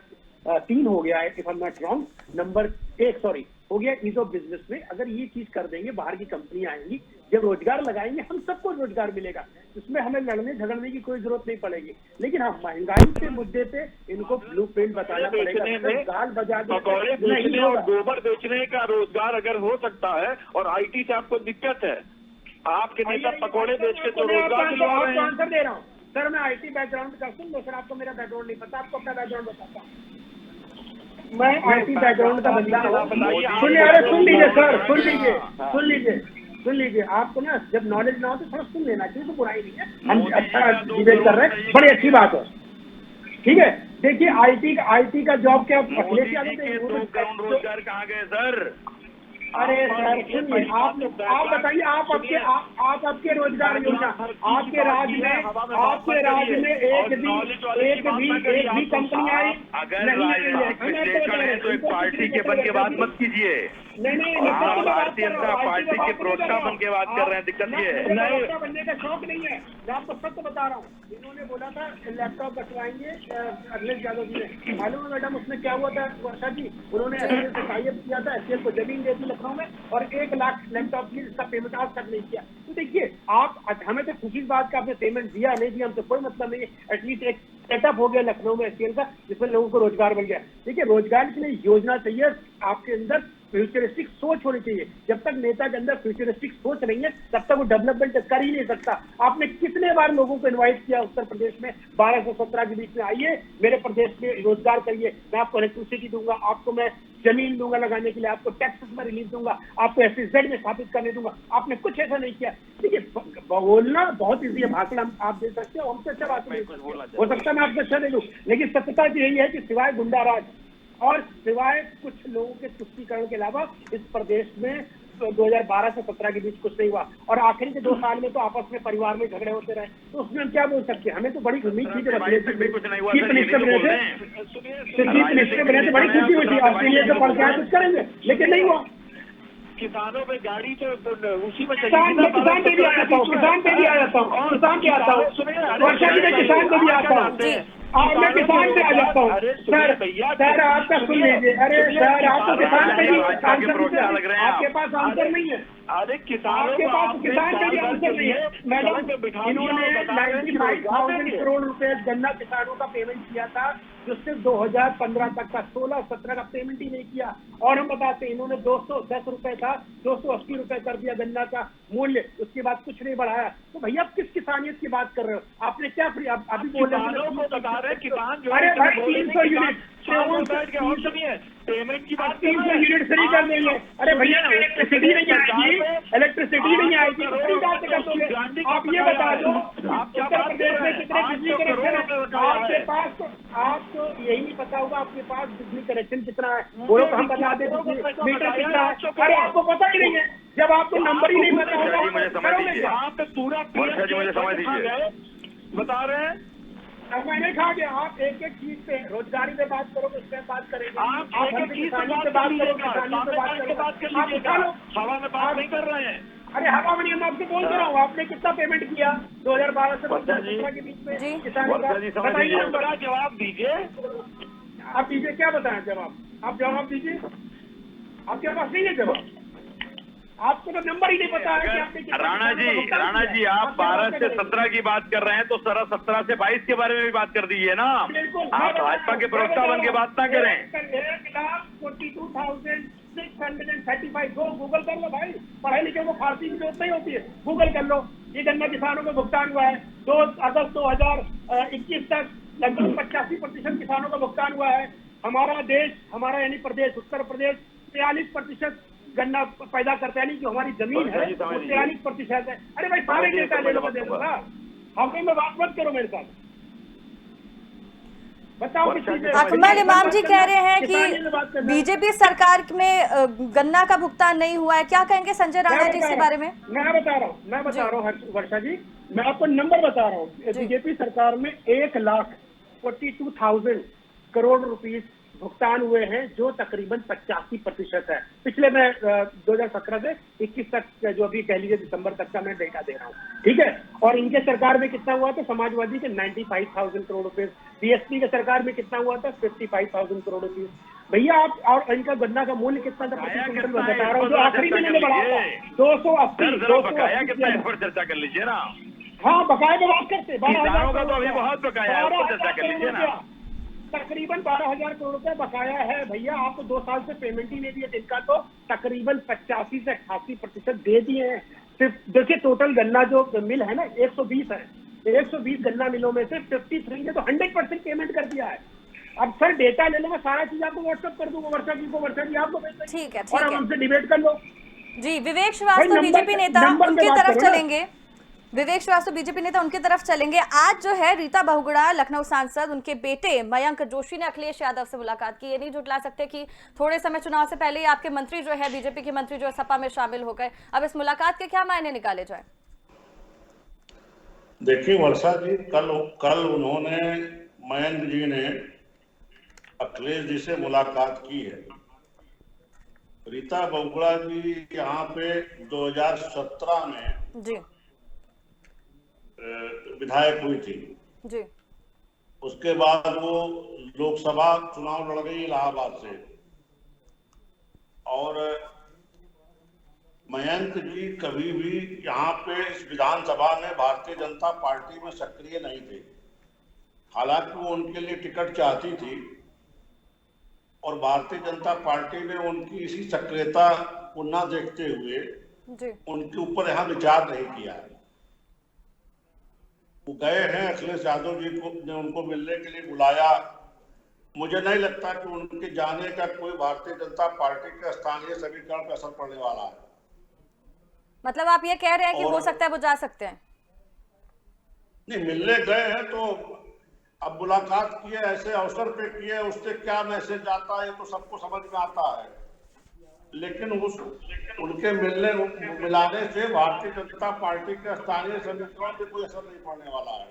3 हो गया है, if I am not wrong, number 1 sorry हो गया ईज ऑफ बिजनेस में। अगर ये चीज कर देंगे, बाहर की कंपनियां आएंगी, जब रोजगार लगाएंगे, हम सबको रोजगार मिलेगा। इसमें हमें लड़ने झगड़ने की कोई जरूरत नहीं पड़ेगी। लेकिन हाँ, महंगाई के मुद्दे पे इनको ब्लूप्रिंट बताना पड़ेगा। गाल बजा के पकौड़े बेचने और गोबर बेचने का रोजगार अगर हो सकता है, और आईटी से आपको दिक्कत है, आपके नेता पकौड़े बेच के तो रोजगार दिलवा रहे हैं। आंसर दे रहा हूँ सर, मैं आईटी बैकग्राउंड का, सुन लो सर, आपको मेरा बैकग्राउंड नहीं पता, आपको अपना बैकग्राउंड बताता हूँ। मैं आईटी बैकग्राउंड का बंदा हूँ। सुन लीजिए सर, सुन लीजिए। आपको ना जब नॉलेज ना हो तो थोड़ा सुन लेना चाहिए, तो बुराई नहीं है। हम अच्छा डिबेट कर रहे हैं, बड़ी अच्छी बात है, ठीक है। देखिए आईटी का जॉब क्या अखिलेश यादव रोजगार कहाँ गए सर? अरे सर सुनिए, आप बताइए, आप आपके रोजगार योजना, आपके राज्य में एक भी कंपनी आई? अगर राजनीतिक विश्लेषण है तो एक पार्टी के बन के बात मत कीजिए। नहीं, आप भारतीय जनता पार्टी के प्रवक्ता बन के बात कर रहे हैं, दिक्कत ये है। प्रवक्ता बनने का शौक नहीं है, मैं आपको सत्य बता रहा हूँ। इन्होंने बोला था लैपटॉप बचवाएंगे अखिलेश यादव जी ने, मालूम है मैडम उसमें क्या हुआ था वर्षा जी? उन्होंने एसएल से टाइप किया था, एसएल को जमीन दे दी लखनऊ में, और 1 लाख लैपटॉप की इसका पेमेंट आज तक नहीं किया। तो देखिए आप, हमें तो खुशी इस बात का आपने पेमेंट दिया नहीं दिया हमसे कोई मतलब नहीं है। एटलीस्ट एक सेटअप हो गया लखनऊ में एसएल का, जिसमें लोगों को रोजगार मिल गया। देखिए रोजगार के लिए योजना चाहिए, आपके अंदर फ्यूचरिस्टिक सोच होनी चाहिए। जब तक नेता के अंदर फ्यूचरिस्टिक सोच नहीं है, तब तक वो डेवलपमेंट कर ही नहीं सकता। आपने कितने बार लोगों को इनवाइट किया उत्तर प्रदेश में 12 से 17 के बीच में, आइए मेरे प्रदेश में रोजगार करिए, मैं आपको इलेक्ट्रिसिटी दूंगा, आपको मैं जमीन दूंगा लगाने के लिए, आपको टैक्सेस में रिलीफ दूंगा, आपको SEZ में स्थापित करने दूंगा। आपने कुछ ऐसा नहीं किया। देखिए बोलना बहुत ईजी है, भाषण आप दे सकते हो, हमसे अच्छा बात नहीं हो सकता, मैं आपसे अच्छा दे दूं, लेकिन सत्यता यही है कि सिवाय गुंडाराज और सिवाय कुछ लोगों के तुष्टीकरण के अलावा इस प्रदेश में 2012 से 17 के बीच कुछ नहीं हुआ। और आखिरी के 2 साल में तो आपस में परिवार में झगड़े होते रहे, तो उसमें हम क्या बोल सकते हैं? हमें तो बड़ी उम्मीद थी जब चीफ मिनिस्टर बने थे, बड़ी खुशी हुई थी, ऑस्ट्रेलिया से पढ़ के कुछ करेंगे, लेकिन नहीं हुआ। किसानों में गाड़ी से उसी में किसान पे भी आ जाता हूँ, किसान पे भी आ जाता हूँ, वर्षा जी में किसान पे भी आता हूँ, मैं किसान पे आ जाता हूँ। सर आपका सुन लीजिए, अरे सर आपको किसान पे भी आपके पास आंसर नहीं है। अरे किसानों के पास किसान पे भी आंसर नहीं है मैडम। इन्होंने 95,000 करोड़ रुपए गन्ना किसानों का पेमेंट किया था जो सिर्फ 2015 तक का 16-17 का पेमेंट ही नहीं किया। और हम बताते हैं इन्होंने 210 रुपए था 280 रुपए कर दिया गन्ना का मूल्य, उसके बाद कुछ नहीं बढ़ाया। तो भैया आप किस किसानियत की बात कर रहे हो? आपने क्या अभी बोले किसान जो अरे भाई 300 यूनिट पेमेंट की बात 300 यूनिट फ्री कर देंगे। अरे भैया इलेक्ट्रिसिटी नहीं आएगी, इलेक्ट्रिसिटी नहीं आएगी, फ्री बात कर दोगे। आप ये बता दो उत्तर प्रदेश में कितने बिजली कनेक्शन है आपके पास? तो आपको यही नहीं पता होगा आपके पास बिजली कनेक्शन कितना है, बोलो तो हम बता दें मीटर कितना है। अरे आपको पता ही नहीं है, जब आपको नंबर ही नहीं पता होगा बता रहे हैं। अब मैंने कहा कि आप एक एक चीज पे रोजगारी पे बात करोगे, उस पर बात करेंगे। आप एक एक चीज पे बात करोगे, हवा में बात नहीं कर रहे हैं। अरे हवा में नहीं, मैं आपसे बोल रहा हूँ आपने कितना पेमेंट किया 2012 से 2017 के बीच में किसानों का? बताइए, जवाब दीजिए। आप दीजिए, क्या बताएं जवाब? आप जवाब दीजिए, आपके पास नहीं है जवाब, आपको तो नंबर ही नहीं पता है कि आपने राणा जी आप 12 से 17 की बात कर रहे हैं तो 17 से 22 के बारे में भी बात कर दीजिए ना। आप भाजपा के प्रवक्ता बन के बात ना करें। 1,42,635 गूगल कर लो भाई, पढ़े लिखे को फारसी की जरूरत नहीं होती है, गूगल कर लो। ये गन्ना किसानों को भुगतान हुआ है 2 अगस्त 2021 तक लगभग 85% किसानों का भुगतान हुआ है। हमारा देश, हमारा यानी प्रदेश उत्तर प्रदेश 43% गन्ना पैदा करता है, नहीं कि हमारी जमीन है 43% है। अरे भाई सारे डेटा ले लो, दे दो ना, हमें में बात मत करो मेरे साथ। बताओ अकमल इमाम जी कह रहे हैं कि बीजेपी सरकार में गन्ना का भुगतान नहीं हुआ है, क्या कहेंगे संजय राणा जी इस बारे में? मैं बता रहा हूँ वर्षा जी, मैं आपको नंबर बता रहा हूँ। बीजेपी सरकार में 1,42,000 करोड़ रुपीस भुगतान हुए हैं, जो तकरीबन 85% है। पिछले मैं 2017 से 21 तक, जो अभी कह लीजिए दिसंबर तक का मैं डेटा दे रहा हूँ, ठीक है। और इनके सरकार में कितना हुआ था? समाजवादी के 95,000 करोड़ रुपए, बीएसपी के सरकार में कितना हुआ था? 55,000 करोड़ रुपए। भैया आप, और इनका गन्ना का मूल्य कितना था? बता रहा हूँ, जो आखिरी महीने में बढ़ा था 280 पर चर्चा कर लीजिए ना। हाँ, बकाया में बात करते, किसानों का तो अभी बहुत बकाया है, उस पर चर्चा कर लीजिए ना। तकरीबन 12,000 करोड़ रुपए बकाया है भैया, आपको 2 साल से पेमेंट ही नहीं दिया। इनका तो तकरीबन 85 से 88% दे दिए हैं। सिर्फ देखिए टोटल गन्ना जो मिल है ना 120 है, 120 गन्ना मिलों में से 53 ने तो 100% पेमेंट कर दिया है। अब सर डेटा ले लो, मैं सारा चीज आपको व्हाट्सएप कर दूंगा, वर्षा जी आपको भेज देंगे। ठीक है, और हम हमसे डिबेट कर लो। जी, विवेक श्रीवास्तव बीजेपी नेता, उनकी तरफ चलेंगे। विवेक श्रीवास्तव बीजेपी नेता, उनकी तरफ चलेंगे। आज जो है रीता बहुगुणा लखनऊ सांसद, उनके बेटे मयंक जोशी ने अखिलेश यादव से मुलाकात की। ये नहीं झुठला सकते कि थोड़े समय चुनाव से पहले ही आपके मंत्री जो है, बीजेपी के मंत्री जो है सपा में शामिल हो गए। अब इस मुलाकात के क्या मायने निकाले जाए? देखिए वर्षा जी, कल उन्होंने, मयंक जी ने अखिलेश जी से मुलाकात की है। रीता बहुगुणा जी यहाँ पे 2017 में जी विधायक हुई थी जी। उसके बाद वो लोकसभा चुनाव लड़ गई इलाहाबाद से, और मयंक जी कभी भी यहाँ पे इस विधानसभा में भारतीय जनता पार्टी में सक्रिय नहीं थे। हालांकि वो उनके लिए टिकट चाहती थी और भारतीय जनता पार्टी ने उनकी इसी सक्रियता को न देखते हुए उनके ऊपर यहाँ विचार नहीं किया है। वो गए हैं, अखिलेश यादव जी को ने उनको मिलने के लिए बुलाया। मुझे नहीं लगता कि उनके जाने का कोई भारतीय जनता पार्टी के स्थानीय समीकरण पर असर पड़ने वाला है। मतलब आप ये कह रहे हैं कि हो सकता है वो जा सकते हैं? नहीं, मिलने गए हैं तो अब मुलाकात किए, ऐसे अवसर पे किए, उससे क्या मैसेज आता है तो सबको समझ में आता है। लेकिन उनके मिलाने से भारतीय जनता पार्टी के स्थानीय समीकरण पे कोई असर नहीं पड़ने वाला है।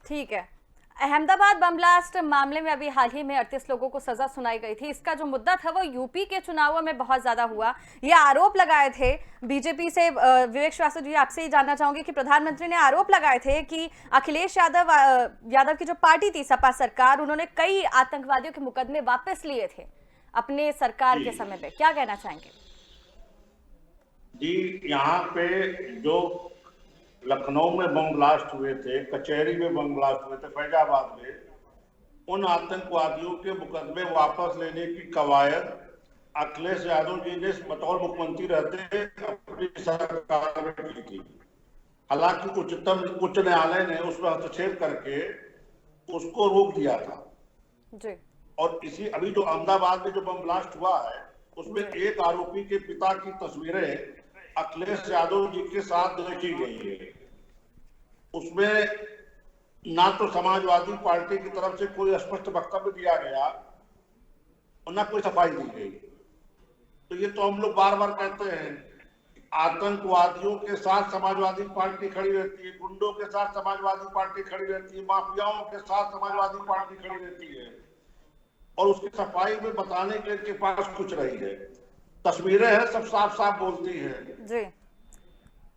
ठीक है। अहमदाबाद बम ब्लास्ट मामले में अभी हाल ही में 38 लोगों को सजा सुनाई गई थी। इसका जो मुद्दा था वो यूपी के चुनावों में बहुत ज्यादा हुआ। ये आरोप लगाए थे बीजेपी से। विवेक श्रीवास्तव जी, आपसे ही जानना चाहूंगी कि प्रधानमंत्री ने आरोप लगाए थे कि अखिलेश यादव की जो पार्टी थी सपा सरकार, उन्होंने कई आतंकवादियों के मुकदमे वापस लिए थे अपने सरकार के समय पे। क्या कहना चाहेंगे? जी, यहाँ पे जो लखनऊ में बम ब्लास्ट हुए थे, कचहरी में बम ब्लास्ट हुए थे, फैजाबाद में, उन आतंकवादियों के मुकदमे वापस लेने की कवायद अखिलेश यादव जी ने बतौर मुख्यमंत्री रहते अपनी सरकार में की थी। हालांकि उच्च न्यायालय ने उसमें हस्तक्षेप करके उसको रोक दिया था जी। और इसी अभी जो अहमदाबाद में जो बम ब्लास्ट हुआ है उसमें एक आरोपी के पिता की तस्वीरें अखिलेश यादव जी के साथ देखी गई है। उसमें ना तो समाजवादी पार्टी की तरफ से कोई स्पष्ट वक्तव्य दिया गया और ना कोई सफाई दी गई। तो ये तो हम लोग बार बार कहते हैं, आतंकवादियों के साथ समाजवादी पार्टी खड़ी रहती है, गुंडों के साथ समाजवादी पार्टी खड़ी रहती है, माफियाओं के साथ समाजवादी पार्टी खड़ी रहती है, और उसकी सफाई में बताने के पास कुछ रही है। तस्वीरें हैं, सब साफ साफ बोलती हैं। जी।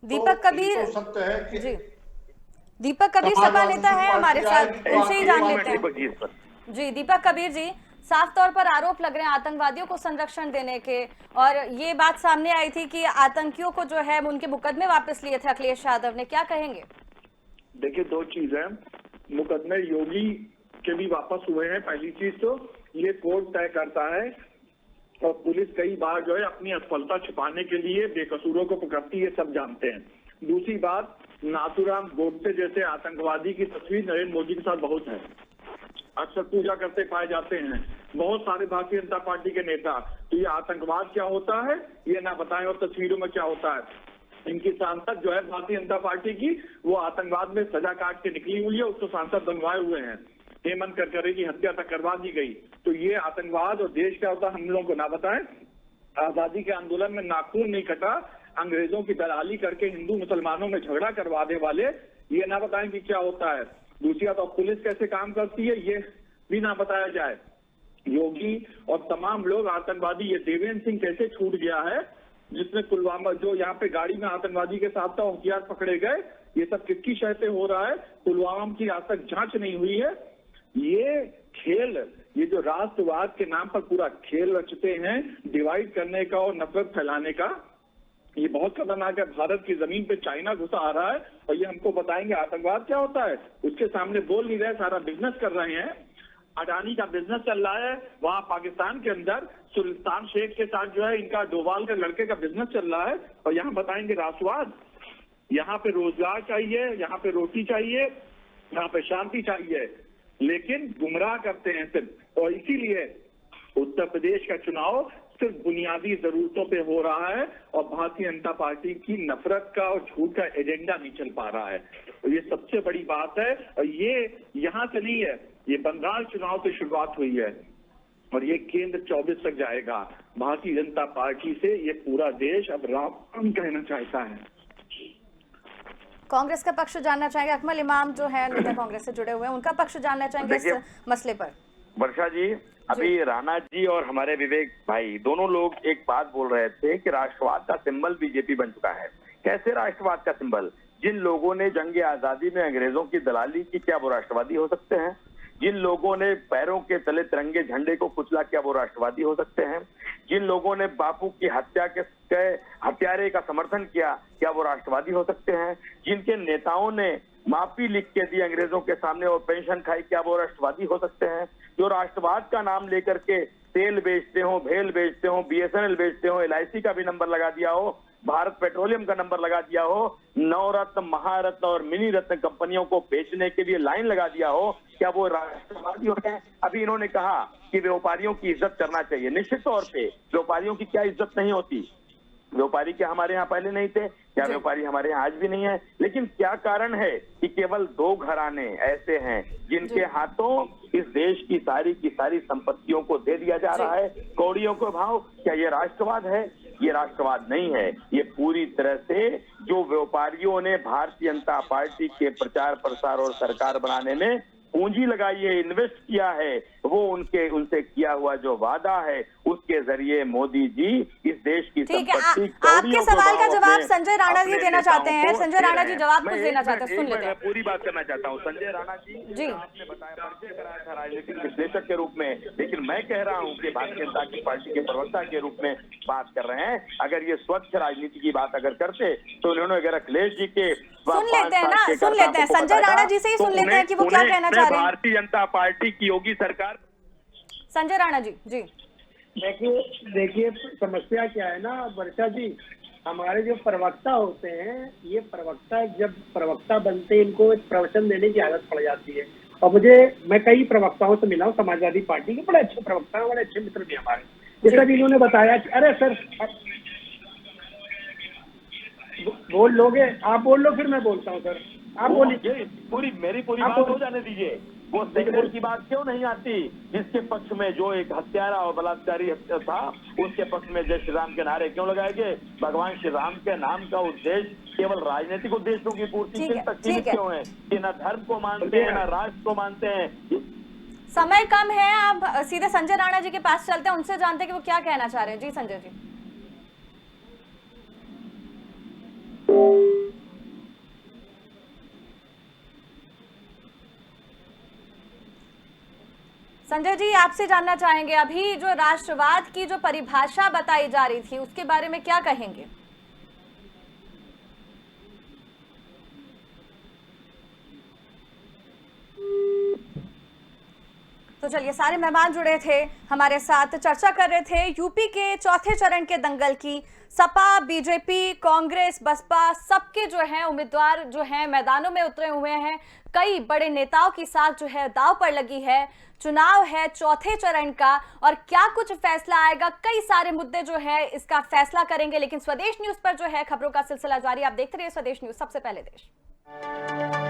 दीपक कबीर, तो सत्य है कि जी, दीपक कबीर सपा नेता है हमारे साथ, उनसे ही जान लेते हैं। जी, दीपक कबीर जी, साफ तौर पर आरोप लग रहे हैं आतंकवादियों को संरक्षण देने के, और ये बात सामने आई थी कि आतंकियों को जो है उनके मुकदमे वापस लिए थे अखिलेश यादव ने, क्या कहेंगे? देखिए, दो चीज है, मुकदमे योगी के भी वापस हुए हैं। पहली चीज तो ये कोर्ट तय करता है और पुलिस कई बार जो है अपनी असफलता छिपाने के लिए बेकसूरों को पकड़ती है, सब जानते हैं। दूसरी बात, नाथूराम गोडसे जैसे आतंकवादी की तस्वीर नरेंद्र मोदी के साथ बहुत है, अक्सर पूजा करते पाए जाते हैं बहुत सारे भारतीय जनता पार्टी के नेता। तो ये आतंकवाद क्या होता है ये ना बताएं और तस्वीरों में क्या होता है। इनकी सांसद जो है भारतीय जनता पार्टी की, वो आतंकवाद में सजा काट के निकली हुई है, उसको सांसद बनवाए हुए हैं। हेमंत करकरे की हत्या तक करवा दी गई। तो ये आतंकवाद और देश क्या होता है हम लोगों को ना बताएं। आजादी के आंदोलन में नाखून नहीं कटा, अंग्रेजों की दलाली करके हिंदू मुसलमानों में झगड़ा करवाने वाले, ये ना बताएं कि क्या होता है। दूसरी बात, पुलिस कैसे काम करती है ये भी ना बताया जाए। योगी और तमाम लोग आतंकवादी, ये देवेंद्र सिंह कैसे छूट गया है, जिसने पुलवामा जो यहाँ पे गाड़ी में आतंकवादी के साथ था, हथियार पकड़े गए, ये सब किसकी शहते हो रहा है। पुलवामा की आज तक जांच नहीं हुई है। ये खेल, ये जो राष्ट्रवाद के नाम पर पूरा खेल रचते हैं डिवाइड करने का और नफरत फैलाने का, ये बहुत खतरनाक है। भारत की जमीन पे चाइना घुसा आ रहा है और ये हमको बताएंगे आतंकवाद क्या होता है। उसके सामने बोल नहीं रहे, सारा बिजनेस कर रहे हैं। अडानी का बिजनेस चल रहा है वहां पाकिस्तान के अंदर, सुल्तान शेख के साथ जो है इनका डोभाल के लड़के का बिजनेस चल रहा है, और यहाँ बताएंगे राष्ट्रवाद। यहाँ पे रोजगार चाहिए, यहाँ पे रोटी चाहिए, यहाँ पे शांति चाहिए, लेकिन गुमराह करते हैं सिर्फ। और इसीलिए उत्तर प्रदेश का चुनाव सिर्फ बुनियादी जरूरतों पे हो रहा है और भारतीय जनता पार्टी की नफरत का और झूठ का एजेंडा नहीं चल पा रहा है। और ये सबसे बड़ी बात है, और ये यहाँ से नहीं है, ये बंगाल चुनाव से शुरुआत हुई है और ये केंद्र 24 तक जाएगा। भारतीय जनता पार्टी से ये पूरा देश अब राम कहना चाहता है। कांग्रेस का पक्ष जानना चाहेंगे, अकमल इमाम जो है नेता कांग्रेस से जुड़े हुए हैं, उनका पक्ष जानना चाहेंगे इस मसले पर। वर्षा जी, अभी राणा जी और हमारे विवेक भाई दोनों लोग एक बात बोल रहे थे कि राष्ट्रवाद का सिंबल बीजेपी बन चुका है। कैसे राष्ट्रवाद का सिंबल? जिन लोगों ने जंग आजादी में अंग्रेजों की दलाली की, क्या वो राष्ट्रवादी हो सकते हैं? जिन लोगों ने पैरों के तले तिरंगे झंडे को कुचला, क्या वो राष्ट्रवादी हो सकते हैं? जिन लोगों ने बापू की हत्या के हत्यारे का समर्थन किया, क्या वो राष्ट्रवादी हो सकते हैं? जिनके नेताओं ने माफी लिख के दी अंग्रेजों के सामने और पेंशन खाई, क्या वो राष्ट्रवादी हो सकते हैं? जो राष्ट्रवाद का नाम लेकर के तेल बेचते हो, भेल बेचते हो, BSNL बेचते हो, LIC का भी नंबर लगा दिया हो, भारत पेट्रोलियम का नंबर लगा दिया हो, नवरत्न, महारत्न और मिनी रत्न कंपनियों को बेचने के लिए लाइन लगा दिया हो, क्या वो राष्ट्रवादी होते हैं? अभी इन्होंने कहा कि व्यापारियों की इज्जत करना चाहिए। निश्चित तौर पे व्यापारियों की क्या इज्जत नहीं होती? व्यापारी क्या हमारे यहाँ पहले नहीं थे? क्या व्यापारी हमारे यहाँ आज भी नहीं है? लेकिन क्या कारण है कि केवल 2 घराने ऐसे हैं जिनके हाथों इस देश की सारी संपत्तियों को दे दिया जा रहा है कौड़ियों को भाव? क्या ये राष्ट्रवाद है? ये राष्ट्रवाद नहीं है। ये पूरी तरह से जो व्यापारियों ने भारतीय जनता पार्टी के प्रचार प्रसार और सरकार बनाने में पूंजी लगाई है, इन्वेस्ट किया है, वो उनसे किया हुआ जो वादा है उसके जरिए मोदी जी इस देश की संपत्ति। आपके सवाल का जवाब संजय राणा जी देना चाहते हैं। संजय राणा जी जवाब कुछ देना चाहते हैं, सुन लेते हैं। पूरी बात करना चाहता हूँ। संजय राणा जी आपने बताया, परिचय कराया था राजनीतिक विश्लेषक के रूप में, लेकिन मैं कह रहा हूँ कि भारतीय जनता पार्टी के प्रवक्ता के रूप में बात कर रहे हैं। अगर ये स्वच्छ राजनीति की बात अगर करते तो उन्होंने अगर अखिलेश जी के सुन लेते हैं ना, सुन लेते हैं संजय राणा जी से ही सुन लेते हैं कि वो क्या कहना चाह रहे हैं। भारतीय जनता पार्टी की योगी सरकार। संजय राणा जी जी देखिए समस्या क्या है ना वर्षा जी, हमारे जो प्रवक्ता होते हैं, ये प्रवक्ता जब प्रवक्ता बनते हैं इनको एक प्रवचन देने की आदत पड़ जाती है। और मैं कई प्रवक्ताओं से मिला हूँ समाजवादी पार्टी के, बड़े अच्छे प्रवक्ता हैं, बड़े अच्छे मित्र भी हमारे। जैसा कि इन्होंने बताया कि अरे सर बोल लोगे, आप बोल लो फिर मैं बोलता हूँ सर, आप बोलिए। मेरी पूरी बात हो जाने दीजिए। वो सेक्टर की बात क्यों नहीं आती जिसके पक्ष में जो एक हत्यारा और बलात्कारी था, उसके पक्ष में जय श्री राम के नारे क्यों लगाए गए? भगवान श्री राम के नाम का उद्देश्य केवल राजनीतिक उद्देश्यों की पूर्ति तक सीमित क्यों है कि न धर्म को मानते हैं न राष्ट्र को मानते हैं? समय कम है, आप सीधे संजय राणा जी के पास चलते हैं, उनसे जानते हैं कि वो क्या कहना चाह रहे हैं। जी संजय जी। संजय जी आपसे जानना चाहेंगे, अभी जो राष्ट्रवाद की जो परिभाषा बताई जा रही थी उसके बारे में क्या कहेंगे? तो चलिए, सारे मेहमान जुड़े थे हमारे साथ, चर्चा कर रहे थे यूपी के चौथे चरण के दंगल की। सपा, बीजेपी, कांग्रेस, बसपा सबके जो हैं उम्मीदवार जो हैं मैदानों में उतरे हुए हैं। कई बड़े नेताओं की साख जो है दांव पर लगी है। चुनाव है चौथे चरण का और क्या कुछ फैसला आएगा, कई सारे मुद्दे जो है इसका फैसला करेंगे। लेकिन स्वदेश न्यूज पर जो है खबरों का सिलसिला जारी। आप देखते रहिए स्वदेश न्यूज, सबसे पहले देश।